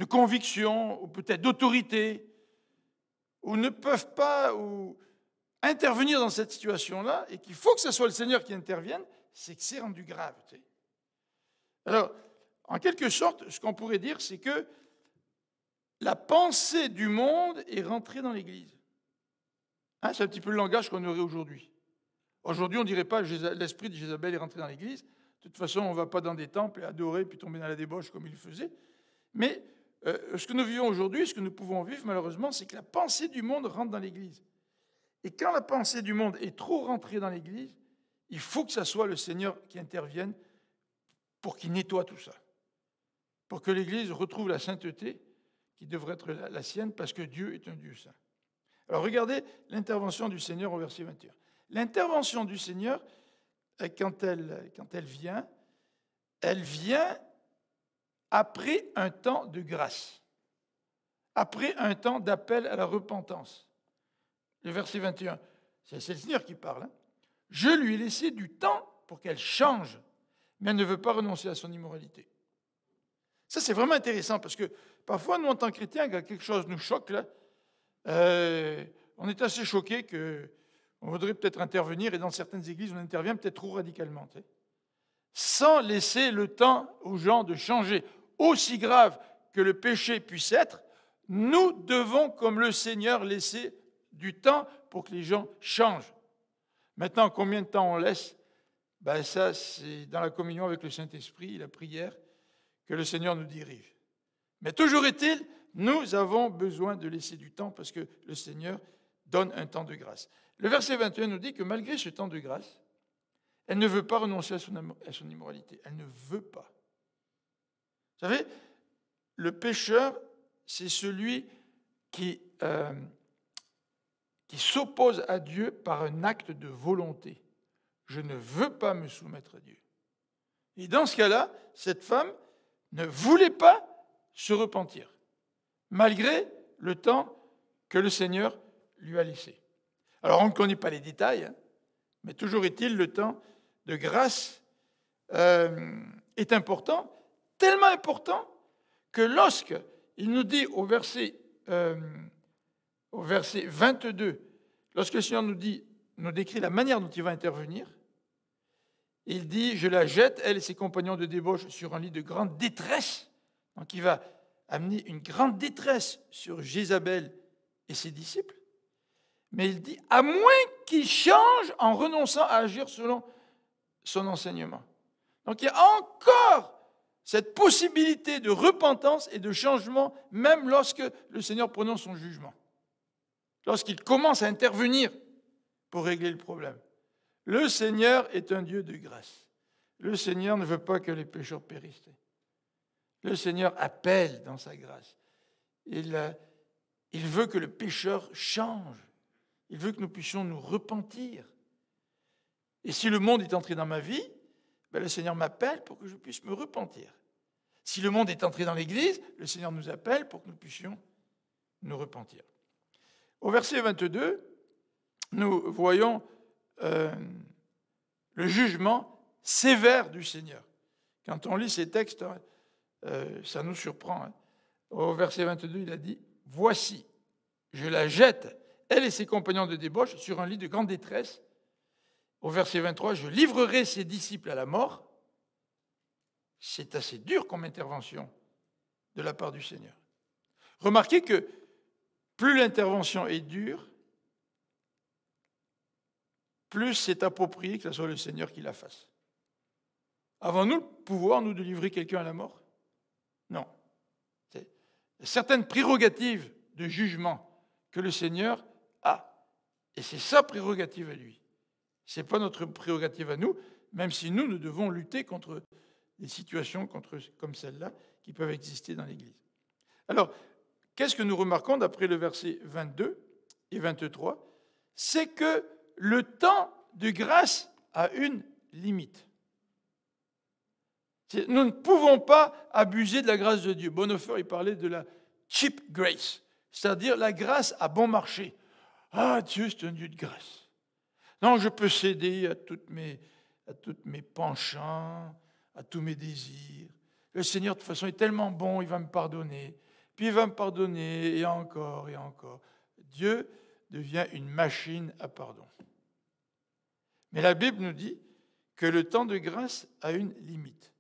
conviction, ou peut-être d'autorité, ou ne peuvent pas intervenir dans cette situation-là, et qu'il faut que ce soit le Seigneur qui intervienne, c'est que c'est rendu grave. Tu sais. Alors, en quelque sorte, ce qu'on pourrait dire, c'est que la pensée du monde est rentrée dans l'Église. Hein, c'est un petit peu le langage qu'on aurait aujourd'hui. Aujourd'hui, on ne dirait pas l'esprit de Jézabel est rentré dans l'Église. De toute façon, on ne va pas dans des temples et adorer puis tomber dans la débauche comme il le faisait. Mais ce que nous vivons aujourd'hui, ce que nous pouvons vivre malheureusement, c'est que la pensée du monde rentre dans l'Église. Et quand la pensée du monde est trop rentrée dans l'Église, il faut que ce soit le Seigneur qui intervienne pour qu'il nettoie tout ça, pour que l'Église retrouve la sainteté qui devrait être la sienne, parce que Dieu est un Dieu saint. Alors regardez l'intervention du Seigneur au verset 21. L'intervention du Seigneur, quand elle vient après un temps de grâce, après un temps d'appel à la repentance. Le verset 21, c'est le Seigneur qui parle. Je lui ai laissé du temps pour qu'elle change, mais elle ne veut pas renoncer à son immoralité. Ça, c'est vraiment intéressant, parce que parfois, nous, en tant que chrétiens, quand quelque chose nous choque, là, on est assez choqués qu'on voudrait peut-être intervenir, et dans certaines églises, on intervient peut-être trop radicalement, tu sais, sans laisser le temps aux gens de changer. Aussi grave que le péché puisse être, nous devons, comme le Seigneur, laisser du temps pour que les gens changent. Maintenant, combien de temps on laisse? Ben ça, c'est dans la communion avec le Saint-Esprit, la prière, que le Seigneur nous dirige. Mais toujours est-il, nous avons besoin de laisser du temps parce que le Seigneur donne un temps de grâce. Le verset 21 nous dit que malgré ce temps de grâce, elle ne veut pas renoncer à son immoralité. Elle ne veut pas. Vous savez, le pécheur, c'est celui qui s'oppose à Dieu par un acte de volonté. Je ne veux pas me soumettre à Dieu. Et dans ce cas-là, cette femme ne voulait pas se repentir, malgré le temps que le Seigneur lui a laissé. Alors, on ne connaît pas les détails, mais toujours est-il, le temps de grâce est important, tellement important que lorsqu'il nous dit au verset 22, lorsque le Seigneur nous décrit la manière dont il va intervenir, il dit, je la jette, elle et ses compagnons de débauche, sur un lit de grande détresse. Donc il va amener une grande détresse sur Jézabel et ses disciples. Mais il dit, à moins qu'il change en renonçant à agir selon son enseignement. Donc il y a encore cette possibilité de repentance et de changement, même lorsque le Seigneur prononce son jugement. Lorsqu'il commence à intervenir pour régler le problème. Le Seigneur est un Dieu de grâce. Le Seigneur ne veut pas que les pécheurs périssent. Le Seigneur appelle dans sa grâce. Il veut que le pécheur change. Il veut que nous puissions nous repentir. Et si le monde est entré dans ma vie, le Seigneur m'appelle pour que je puisse me repentir. Si le monde est entré dans l'Église, le Seigneur nous appelle pour que nous puissions nous repentir. Au verset 22, nous voyons le jugement sévère du Seigneur. Quand on lit ces textes, ça nous surprend. Au verset 22, il a dit « Voici, je la jette, elle et ses compagnons de débauche, sur un lit de grande détresse. » Au verset 23, « Je livrerai ses disciples à la mort. » C'est assez dur comme intervention de la part du Seigneur. Remarquez que plus l'intervention est dure, plus c'est approprié que ce soit le Seigneur qui la fasse. Avons-nous le pouvoir, nous, de livrer quelqu'un à la mort? Non. C'est certaines prérogatives de jugement que le Seigneur a. Et c'est sa prérogative à lui. Ce n'est pas notre prérogative à nous, même si nous devons lutter contre des situations comme celle-là qui peuvent exister dans l'Église. Alors, qu'est-ce que nous remarquons d'après le verset 22 et 23? C'est que le temps de grâce a une limite. Nous ne pouvons pas abuser de la grâce de Dieu. Bonhoeffer, il parlait de la cheap grace, c'est-à-dire la grâce à bon marché. Ah, Dieu, c'est un Dieu de grâce. Non, je peux céder à toutes mes penchants, à tous mes désirs. Le Seigneur, de toute façon, est tellement bon, il va me pardonner. Puis il va me pardonner, et encore, et encore. Dieu devient une machine à pardon. Mais la Bible nous dit que le temps de grâce a une limite.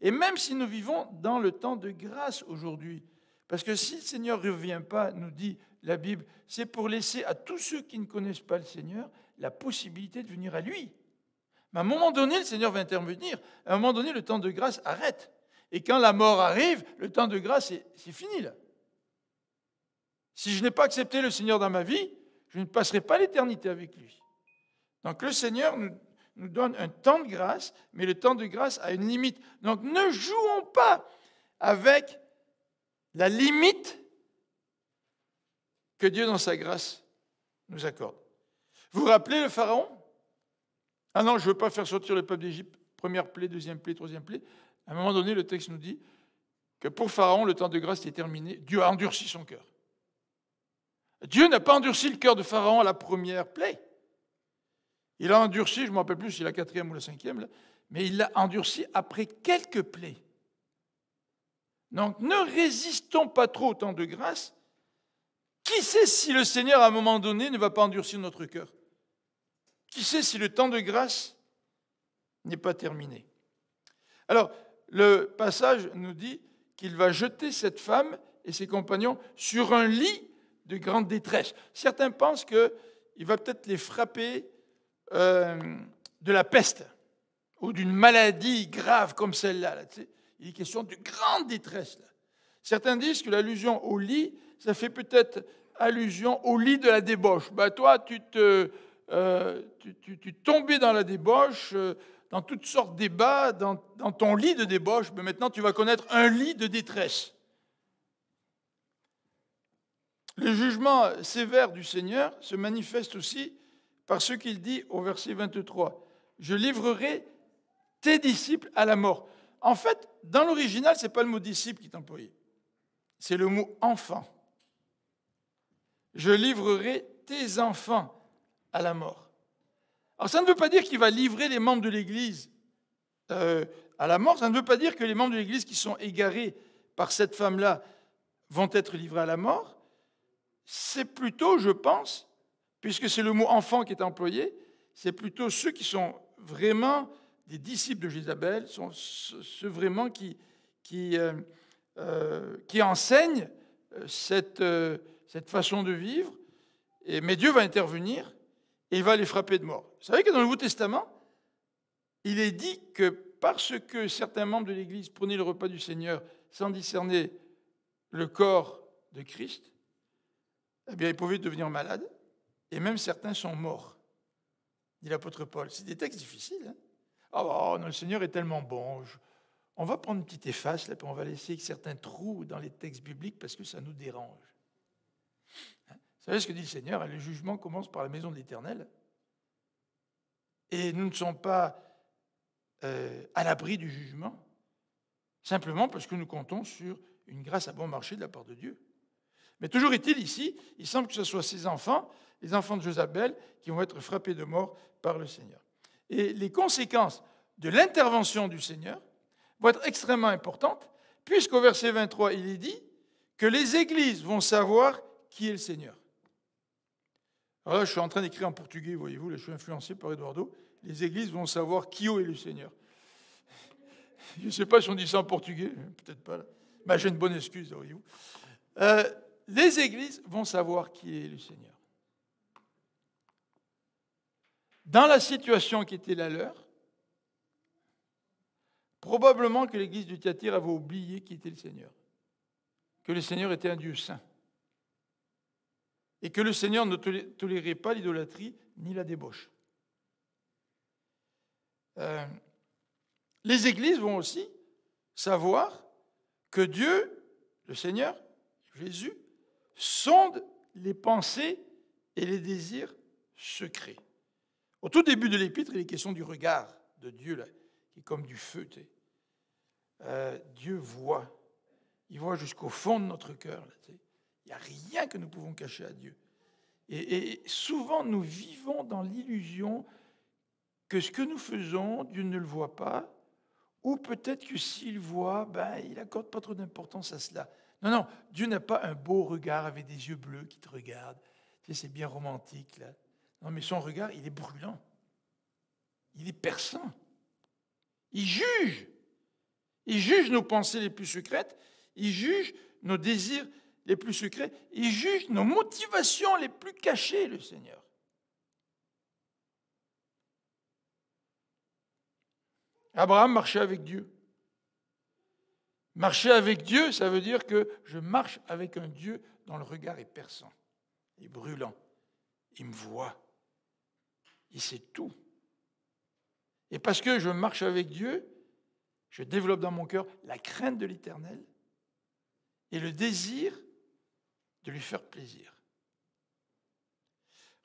Et même si nous vivons dans le temps de grâce aujourd'hui, parce que si le Seigneur ne revient pas, nous dit la Bible, c'est pour laisser à tous ceux qui ne connaissent pas le Seigneur la possibilité de venir à lui. Mais à un moment donné, le Seigneur va intervenir. À un moment donné, le temps de grâce arrête. Et quand la mort arrive, le temps de grâce, c'est fini là. Si je n'ai pas accepté le Seigneur dans ma vie, je ne passerai pas l'éternité avec lui. Donc le Seigneur nous donne un temps de grâce, mais le temps de grâce a une limite. Donc ne jouons pas avec la limite que Dieu, dans sa grâce, nous accorde. Vous vous rappelez le Pharaon? Ah non, je ne veux pas faire sortir le peuple d'Égypte. Première plaie, deuxième plaie, troisième plaie. À un moment donné, le texte nous dit que pour Pharaon, le temps de grâce est terminé. Dieu a endurci son cœur. Dieu n'a pas endurci le cœur de Pharaon à la première plaie. Il a endurci, je ne me rappelle plus si c'est la quatrième ou la cinquième, là, mais il l'a endurci après quelques plaies. Donc ne résistons pas trop au temps de grâce. Qui sait si le Seigneur, à un moment donné, ne va pas endurcir notre cœur? Qui sait si le temps de grâce n'est pas terminé? Alors, le passage nous dit qu'il va jeter cette femme et ses compagnons sur un lit de grande détresse. Certains pensent qu'il va peut-être les frapper de la peste ou d'une maladie grave comme celle-là. Là, tu sais. Il est question de grande détresse. Là. Certains disent que l'allusion au lit, ça fait peut-être allusion au lit de la débauche. Ben, toi, tu tombais dans la débauche, dans toutes sortes d'ébats, dans ton lit de débauche, mais maintenant tu vas connaître un lit de détresse. Le jugement sévère du Seigneur se manifeste aussi par ce qu'il dit au verset 23. « Je livrerai tes disciples à la mort. » En fait, dans l'original, ce n'est pas le mot disciple qui est employé. C'est le mot enfant. Je livrerai tes enfants à la mort. Alors ça ne veut pas dire qu'il va livrer les membres de l'Église à la mort. Ça ne veut pas dire que les membres de l'Église qui sont égarés par cette femme-là vont être livrés à la mort. C'est plutôt, je pense, puisque c'est le mot enfant qui est employé, c'est plutôt ceux qui sont vraiment des disciples de Jézabel, sont ceux vraiment qui enseignent cette façon de vivre. Mais Dieu va intervenir et il va les frapper de mort. Vous savez que dans le Nouveau Testament, il est dit que parce que certains membres de l'Église prenaient le repas du Seigneur sans discerner le corps de Christ, eh bien, ils pouvaient devenir malades, et même certains sont morts, dit l'apôtre Paul. C'est des textes difficiles. Hein? Oh non, le Seigneur est tellement bon. On va prendre une petite efface, là, puis on va laisser certains trous dans les textes bibliques parce que ça nous dérange. Hein? Vous savez ce que dit le Seigneur? Le jugement commence par la maison de l'Éternel. Et nous ne sommes pas à l'abri du jugement, simplement parce que nous comptons sur une grâce à bon marché de la part de Dieu. Mais toujours est-il ici, il semble que ce soit ces enfants, les enfants de Jézabel, qui vont être frappés de mort par le Seigneur. Et les conséquences de l'intervention du Seigneur vont être extrêmement importantes, puisqu'au verset 23, il est dit que les églises vont savoir qui est le Seigneur. Alors là, je suis en train d'écrire en portugais, voyez-vous, là, je suis influencé par Eduardo. Les églises vont savoir qui est le Seigneur. Je ne sais pas si on dit ça en portugais, peut-être pas. Là. Mais j'ai une bonne excuse, voyez-vous. Les églises vont savoir qui est le Seigneur. Dans la situation qui était la leur, probablement que l'église de Thyatire avait oublié qui était le Seigneur, que le Seigneur était un Dieu saint, et que le Seigneur ne tolérait pas l'idolâtrie ni la débauche. Les églises vont aussi savoir que Dieu, le Seigneur, Jésus, sonde les pensées et les désirs secrets. Au tout début de l'épître, il est question du regard de Dieu, là, qui est comme du feu. Tu sais. Dieu voit. Il voit jusqu'au fond de notre cœur. Là, tu sais. Il n'y a rien que nous pouvons cacher à Dieu. Et souvent, nous vivons dans l'illusion que ce que nous faisons, Dieu ne le voit pas, ou peut-être que s'il voit, il n'accorde pas trop d'importance à cela. Non, Dieu n'a pas un beau regard avec des yeux bleus qui te regardent. Tu sais, c'est bien romantique, là. Non, mais son regard, il est brûlant. Il est perçant. Il juge. Il juge nos pensées les plus secrètes. Il juge nos désirs les plus secrets. Il juge nos motivations les plus cachées, le Seigneur. Abraham marchait avec Dieu. Marcher avec Dieu, ça veut dire que je marche avec un Dieu dont le regard est perçant, est brûlant. Il me voit. Il sait tout. Et parce que je marche avec Dieu, je développe dans mon cœur la crainte de l'Éternel et le désir de lui faire plaisir.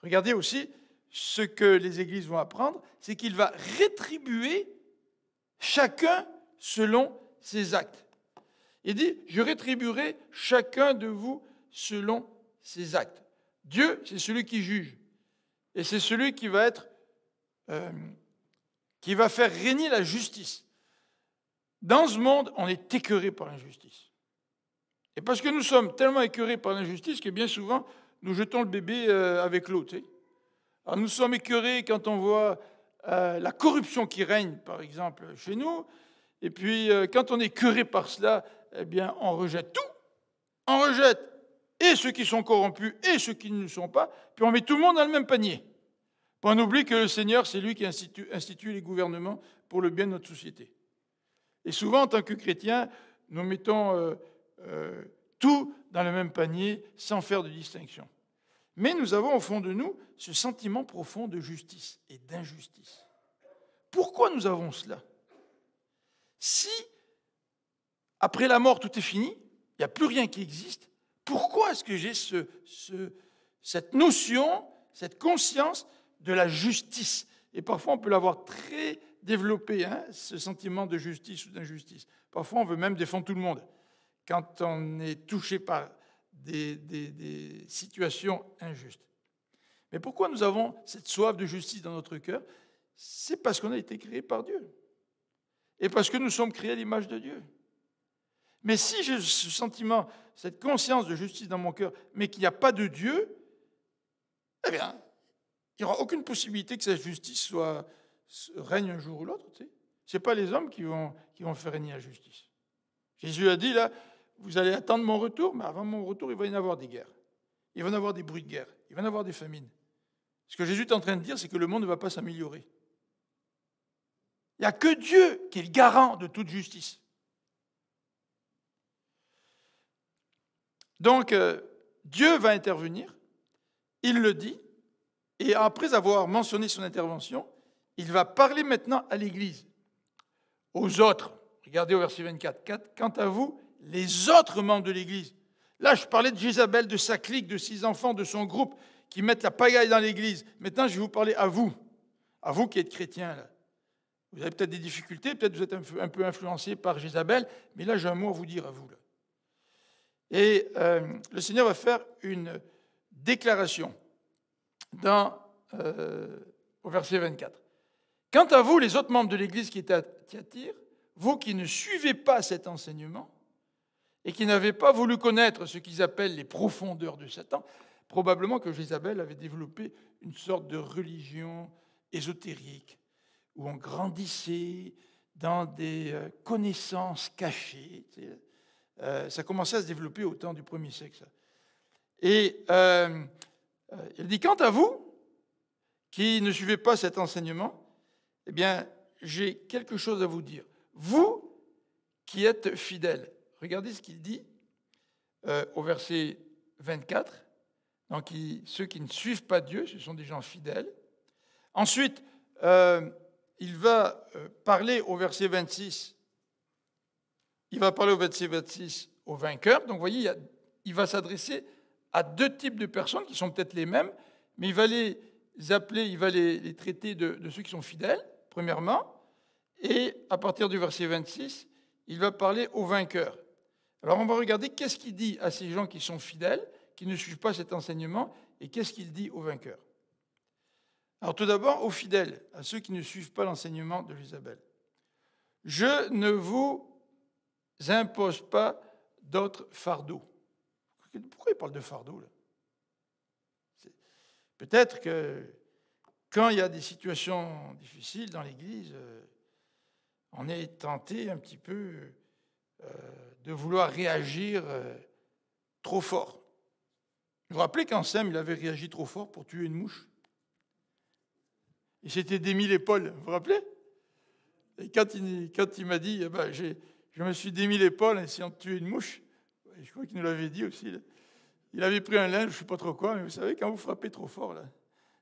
Regardez aussi ce que les églises vont apprendre, c'est qu'il va rétribuer chacun selon ses actes. Il dit, je rétribuerai chacun de vous selon ses actes. Dieu, c'est celui qui juge. Et c'est celui qui va faire régner la justice. Dans ce monde, on est écœuré par l'injustice. Et parce que nous sommes tellement écœurés par l'injustice que bien souvent, nous jetons le bébé avec l'eau. Tu sais. Alors nous sommes écœurés quand on voit la corruption qui règne, par exemple, chez nous. Et puis, quand on est écœuré par cela, eh bien, on rejette tout. On rejette et ceux qui sont corrompus et ceux qui ne le sont pas. Puis on met tout le monde dans le même panier. Puis on oublie que le Seigneur, c'est lui qui institue les gouvernements pour le bien de notre société. Et souvent, en tant que chrétiens, nous mettons tout dans le même panier sans faire de distinction. Mais nous avons au fond de nous ce sentiment profond de justice et d'injustice. Pourquoi nous avons cela? Si, après la mort, tout est fini, il n'y a plus rien qui existe, pourquoi est-ce que j'ai cette notion, cette conscience de la justice? Et parfois, on peut l'avoir très développé, ce sentiment de justice ou d'injustice. Parfois, on veut même défendre tout le monde. Quand on est touché par des situations injustes. Mais pourquoi nous avons cette soif de justice dans notre cœur? C'est parce qu'on a été créé par Dieu. Et parce que nous sommes créés à l'image de Dieu. Mais si j'ai ce sentiment, cette conscience de justice dans mon cœur, mais qu'il n'y a pas de Dieu, eh bien, il n'y aura aucune possibilité que cette justice règne un jour ou l'autre. Tu sais. Ce n'est pas les hommes qui vont faire régner la justice. Jésus a dit, là, vous allez attendre mon retour, mais avant mon retour, il va y en avoir des guerres. Il va y en avoir des bruits de guerre. Il va y en avoir des famines. Ce que Jésus est en train de dire, c'est que le monde ne va pas s'améliorer. Il n'y a que Dieu qui est le garant de toute justice. Donc, Dieu va intervenir, il le dit, et après avoir mentionné son intervention, il va parler maintenant à l'Église, aux autres. Regardez au verset 24. Quant à vous, les autres membres de l'Église. Là, je parlais de Jézabel, de sa clique, de ses enfants, de son groupe, qui mettent la pagaille dans l'Église. Maintenant, je vais vous parler à vous qui êtes chrétiens. Là. Vous avez peut-être des difficultés, peut-être vous êtes un peu influencés par Jézabel, mais là, j'ai un mot à vous dire à vous. Là. Et le Seigneur va faire une déclaration au verset 24. Quant à vous, les autres membres de l'Église qui étaient à Thyatire, vous qui ne suivez pas cet enseignement et qui n'avez pas voulu connaître ce qu'ils appellent les profondeurs de Satan, probablement que Jézabel avait développé une sorte de religion ésotérique où on grandissait dans des connaissances cachées. Ça commençait à se développer au temps du premier siècle. Et il dit, quant à vous, qui ne suivez pas cet enseignement, eh bien, j'ai quelque chose à vous dire. Vous qui êtes fidèles. Regardez ce qu'il dit au verset 24. Donc, ceux qui ne suivent pas Dieu, ce sont des gens fidèles. Ensuite, il va parler au verset 26. Il va parler au verset 26 aux vainqueurs. Donc, vous voyez, il va s'adresser à deux types de personnes qui sont peut-être les mêmes, mais il va les appeler, il va les traiter de ceux qui sont fidèles, premièrement. Et à partir du verset 26, il va parler aux vainqueurs. Alors, on va regarder qu'est-ce qu'il dit à ces gens qui sont fidèles, qui ne suivent pas cet enseignement, et qu'est-ce qu'il dit aux vainqueurs. Alors, tout d'abord, aux fidèles, à ceux qui ne suivent pas l'enseignement de Jézabel. Je ne vous impose pas d'autres fardeaux. Pourquoi il parle de fardeau, là? Peut-être que quand il y a des situations difficiles dans l'Église, on est tenté un petit peu de vouloir réagir trop fort. Vous vous rappelez qu'Anselme, il avait réagi trop fort pour tuer une mouche? Il s'était démis l'épaule, vous vous rappelez? Et quand il m'a dit, j'ai je me suis démis l'épaule en essayant de tuer une mouche. Je crois qu'il nous l'avait dit aussi. Là. Il avait pris un linge, je ne sais pas trop quoi, mais vous savez, quand vous frappez trop fort, là,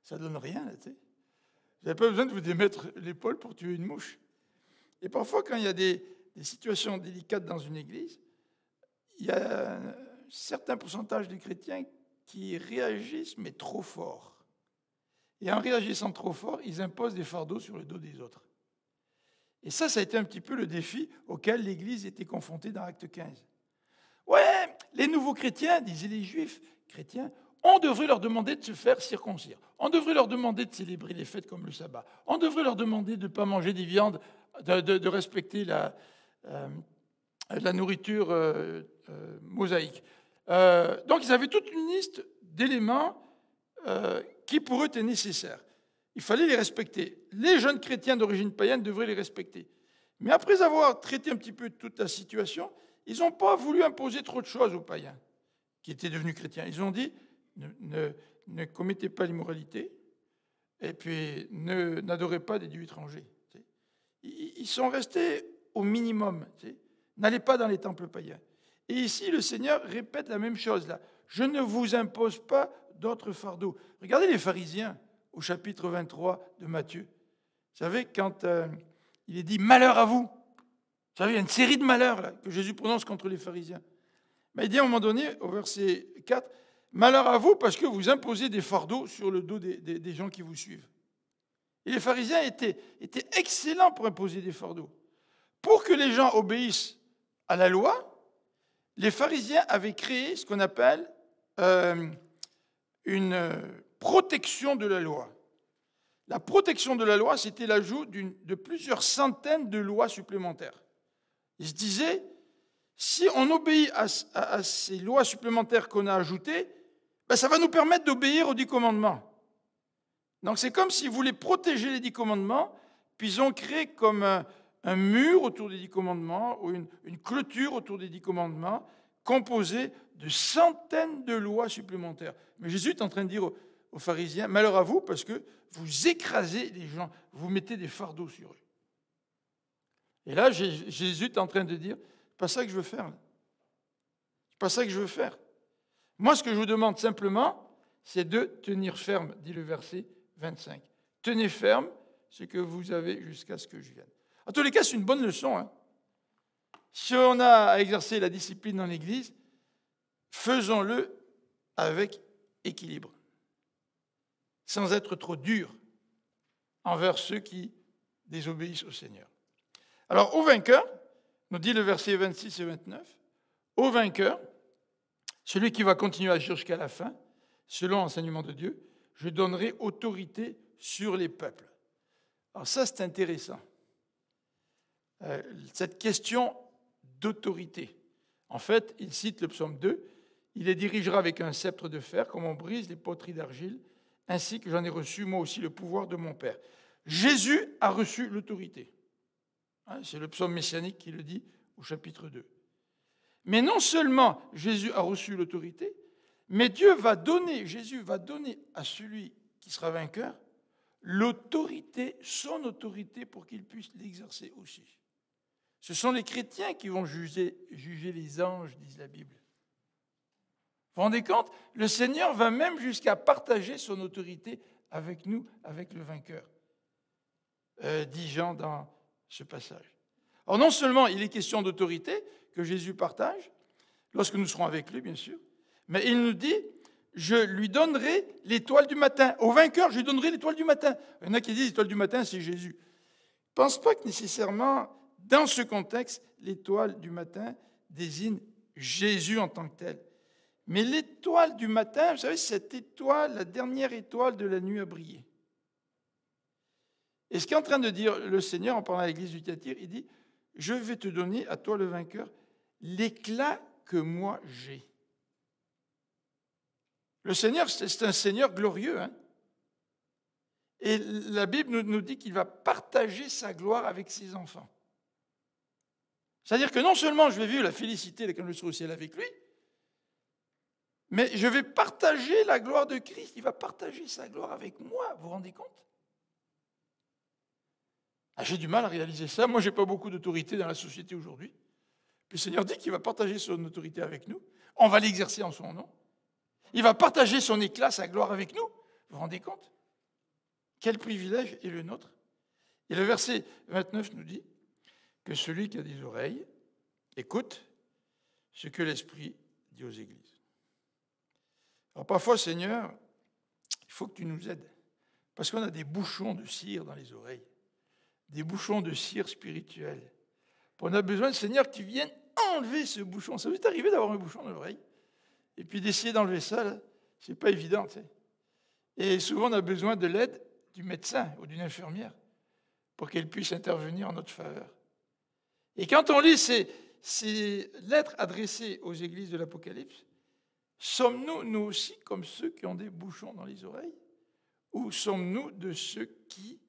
ça ne donne rien. Là, tu sais. Vous n'avez pas besoin de vous démettre l'épaule pour tuer une mouche. Et parfois, quand il y a des situations délicates dans une église, il y a un certain pourcentage de chrétiens qui réagissent, mais trop fort. Et en réagissant trop fort, ils imposent des fardeaux sur le dos des autres. Et ça a été un petit peu le défi auquel l'Église était confrontée dans Acte 15. Ouais, les nouveaux chrétiens, disaient les Juifs chrétiens, on devrait leur demander de se faire circoncire. On devrait leur demander de célébrer les fêtes comme le sabbat. On devrait leur demander de ne pas manger des viandes, de respecter la nourriture mosaïque. Donc ils avaient toute une liste d'éléments qui pour eux étaient nécessaires. Il fallait les respecter. Les jeunes chrétiens d'origine païenne devraient les respecter. Mais après avoir traité un petit peu toute la situation, ils n'ont pas voulu imposer trop de choses aux païens qui étaient devenus chrétiens. Ils ont dit, ne commettez pas l'immoralité, et puis n'adorez pas des dieux étrangers. Ils sont restés au minimum. N'allez pas dans les temples païens. Et ici, le Seigneur répète la même chose là. Je ne vous impose pas d'autres fardeaux. Regardez les pharisiens au chapitre 23 de Matthieu. Vous savez, quand il est dit « malheur à vous », vous savez, il y a une série de malheurs là, que Jésus prononce contre les pharisiens. Mais il dit à un moment donné, au verset 4, « malheur à vous parce que vous imposez des fardeaux sur le dos des gens qui vous suivent. » Et les pharisiens étaient excellents pour imposer des fardeaux. Pour que les gens obéissent à la loi, les pharisiens avaient créé ce qu'on appelle une protection de la loi. La protection de la loi, c'était l'ajout de plusieurs centaines de lois supplémentaires. Ils se disaient, si on obéit à ces lois supplémentaires qu'on a ajoutées, ben ça va nous permettre d'obéir aux 10 commandements. Donc c'est comme s'ils voulaient protéger les 10 commandements, puis ils ont créé comme un mur autour des 10 commandements, ou une clôture autour des 10 commandements, composée de centaines de lois supplémentaires. Mais Jésus est en train de dire aux pharisiens, malheur à vous, parce que vous écrasez les gens, vous mettez des fardeaux sur eux. Et là, Jésus est en train de dire, c'est pas ça que je veux faire. C'est pas ça que je veux faire. Moi, ce que je vous demande simplement, c'est de tenir ferme, dit le verset 25. Tenez ferme ce que vous avez jusqu'à ce que je vienne. En tous les cas, c'est une bonne leçon. Hein. Si on a à exercer la discipline dans l'Église, faisons-le avec équilibre, sans être trop dur envers ceux qui désobéissent au Seigneur. Alors, au vainqueur, nous dit le verset 26 et 29, au vainqueur, celui qui va continuer à agir jusqu'à la fin, selon l'enseignement de Dieu, je donnerai autorité sur les peuples. Alors ça, c'est intéressant. Cette question d'autorité. En fait, il cite le psaume 2, il les dirigera avec un sceptre de fer, comme on brise les poteries d'argile, ainsi que j'en ai reçu moi aussi le pouvoir de mon Père. Jésus a reçu l'autorité. C'est le psaume messianique qui le dit au chapitre 2. Mais non seulement Jésus a reçu l'autorité, mais Jésus va donner à celui qui sera vainqueur l'autorité, son autorité, pour qu'il puisse l'exercer aussi. Ce sont les chrétiens qui vont juger les anges, dit la Bible. Vous vous rendez compte? Le Seigneur va même jusqu'à partager son autorité avec nous, avec le vainqueur, dit Jean dans ce passage. Alors non seulement il est question d'autorité que Jésus partage, lorsque nous serons avec lui, bien sûr, mais il nous dit, je lui donnerai l'étoile du matin. Au vainqueur, je lui donnerai l'étoile du matin. Il y en a qui disent l'étoile du matin, c'est Jésus. Je ne pense pas que nécessairement, dans ce contexte, l'étoile du matin désigne Jésus en tant que tel. Mais l'étoile du matin, vous savez, cette étoile, la dernière étoile de la nuit a brillé. Et ce qu'est en train de dire le Seigneur en parlant à l'église du Thyatire, il dit, je vais te donner, à toi le vainqueur, l'éclat que moi j'ai. Le Seigneur, c'est un Seigneur glorieux. Hein? Et la Bible nous dit qu'il va partager sa gloire avec ses enfants. C'est-à-dire que non seulement je vais vivre la félicité quand je serai au ciel avec lui, mais je vais partager la gloire de Christ. Il va partager sa gloire avec moi. Vous vous rendez compte? J'ai du mal à réaliser ça. Moi, je n'ai pas beaucoup d'autorité dans la société aujourd'hui. Le Seigneur dit qu'il va partager son autorité avec nous. On va l'exercer en son nom. Il va partager son éclat, sa gloire avec nous. Vous vous rendez compte? Quel privilège est le nôtre? Et le verset 29 nous dit que celui qui a des oreilles écoute ce que l'Esprit dit aux églises. Alors parfois, Seigneur, il faut que tu nous aides. Parce qu'on a des bouchons de cire dans les oreilles. Des bouchons de cire spirituelle. On a besoin, Seigneur, que tu viennes enlever ce bouchon. Ça vous est arrivé d'avoir un bouchon dans l'oreille? Et puis d'essayer d'enlever ça, là, c'est pas évident. Tu sais. Et souvent, on a besoin de l'aide du médecin ou d'une infirmière pour qu'elle puisse intervenir en notre faveur. Et quand on lit ces lettres adressées aux églises de l'Apocalypse, sommes-nous, nous aussi, comme ceux qui ont des bouchons dans les oreilles? Ou sommes-nous de ceux qui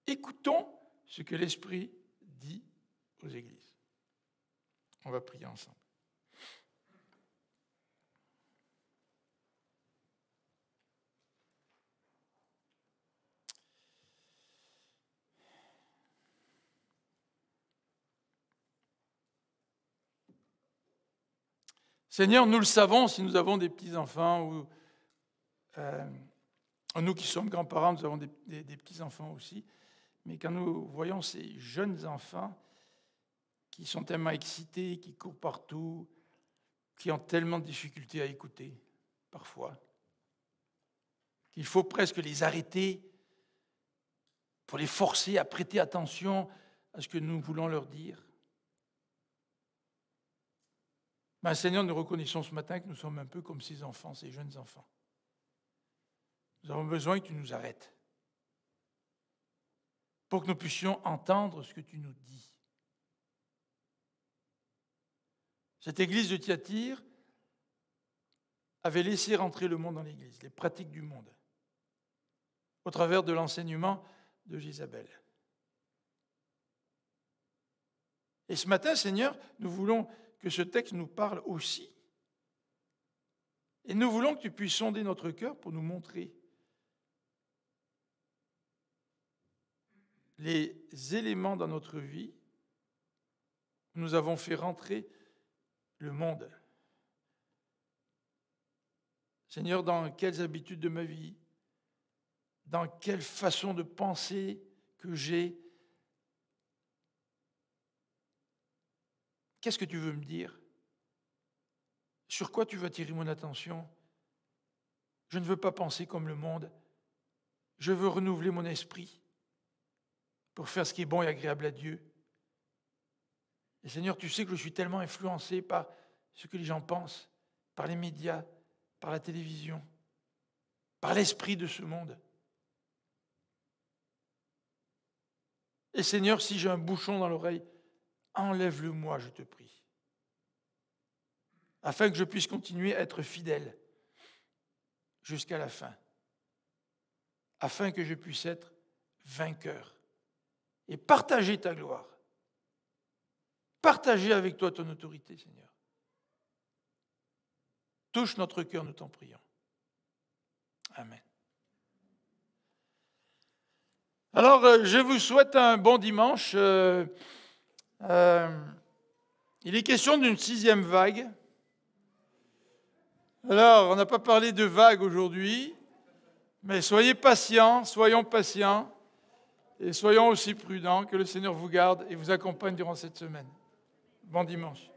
écoutons ce que l'Esprit dit aux églises? On va prier ensemble. Seigneur, nous le savons si nous avons des petits-enfants ou nous qui sommes grands-parents, nous avons des petits-enfants aussi. Mais quand nous voyons ces jeunes enfants qui sont tellement excités, qui courent partout, qui ont tellement de difficultés à écouter, parfois, qu'il faut presque les arrêter pour les forcer à prêter attention à ce que nous voulons leur dire. Mais Seigneur, nous reconnaissons ce matin que nous sommes un peu comme ces enfants, ces jeunes enfants. Nous avons besoin que tu nous arrêtes pour que nous puissions entendre ce que tu nous dis. Cette église de Thyatire avait laissé rentrer le monde dans l'église, les pratiques du monde, au travers de l'enseignement de Jézabel. Et ce matin, Seigneur, nous voulons que ce texte nous parle aussi. Et nous voulons que tu puisses sonder notre cœur pour nous montrer les éléments dans notre vie où nous avons fait rentrer le monde. Seigneur, dans quelles habitudes de ma vie, dans quelle façon de penser que j'ai, qu'est-ce que tu veux me dire? Sur quoi tu veux attirer mon attention? Je ne veux pas penser comme le monde. Je veux renouveler mon esprit pour faire ce qui est bon et agréable à Dieu. Et Seigneur, tu sais que je suis tellement influencé par ce que les gens pensent, par les médias, par la télévision, par l'esprit de ce monde. Et Seigneur, si j'ai un bouchon dans l'oreille, enlève-le-moi, je te prie, afin que je puisse continuer à être fidèle jusqu'à la fin, afin que je puisse être vainqueur et partager ta gloire, partager avec toi ton autorité, Seigneur. Touche notre cœur, nous t'en prions. Amen. Alors, je vous souhaite un bon dimanche. Il est question d'une 6e vague. Alors, on n'a pas parlé de vague aujourd'hui, mais soyez patients, soyons patients et soyons aussi prudents. Que le Seigneur vous garde et vous accompagne durant cette semaine. Bon dimanche.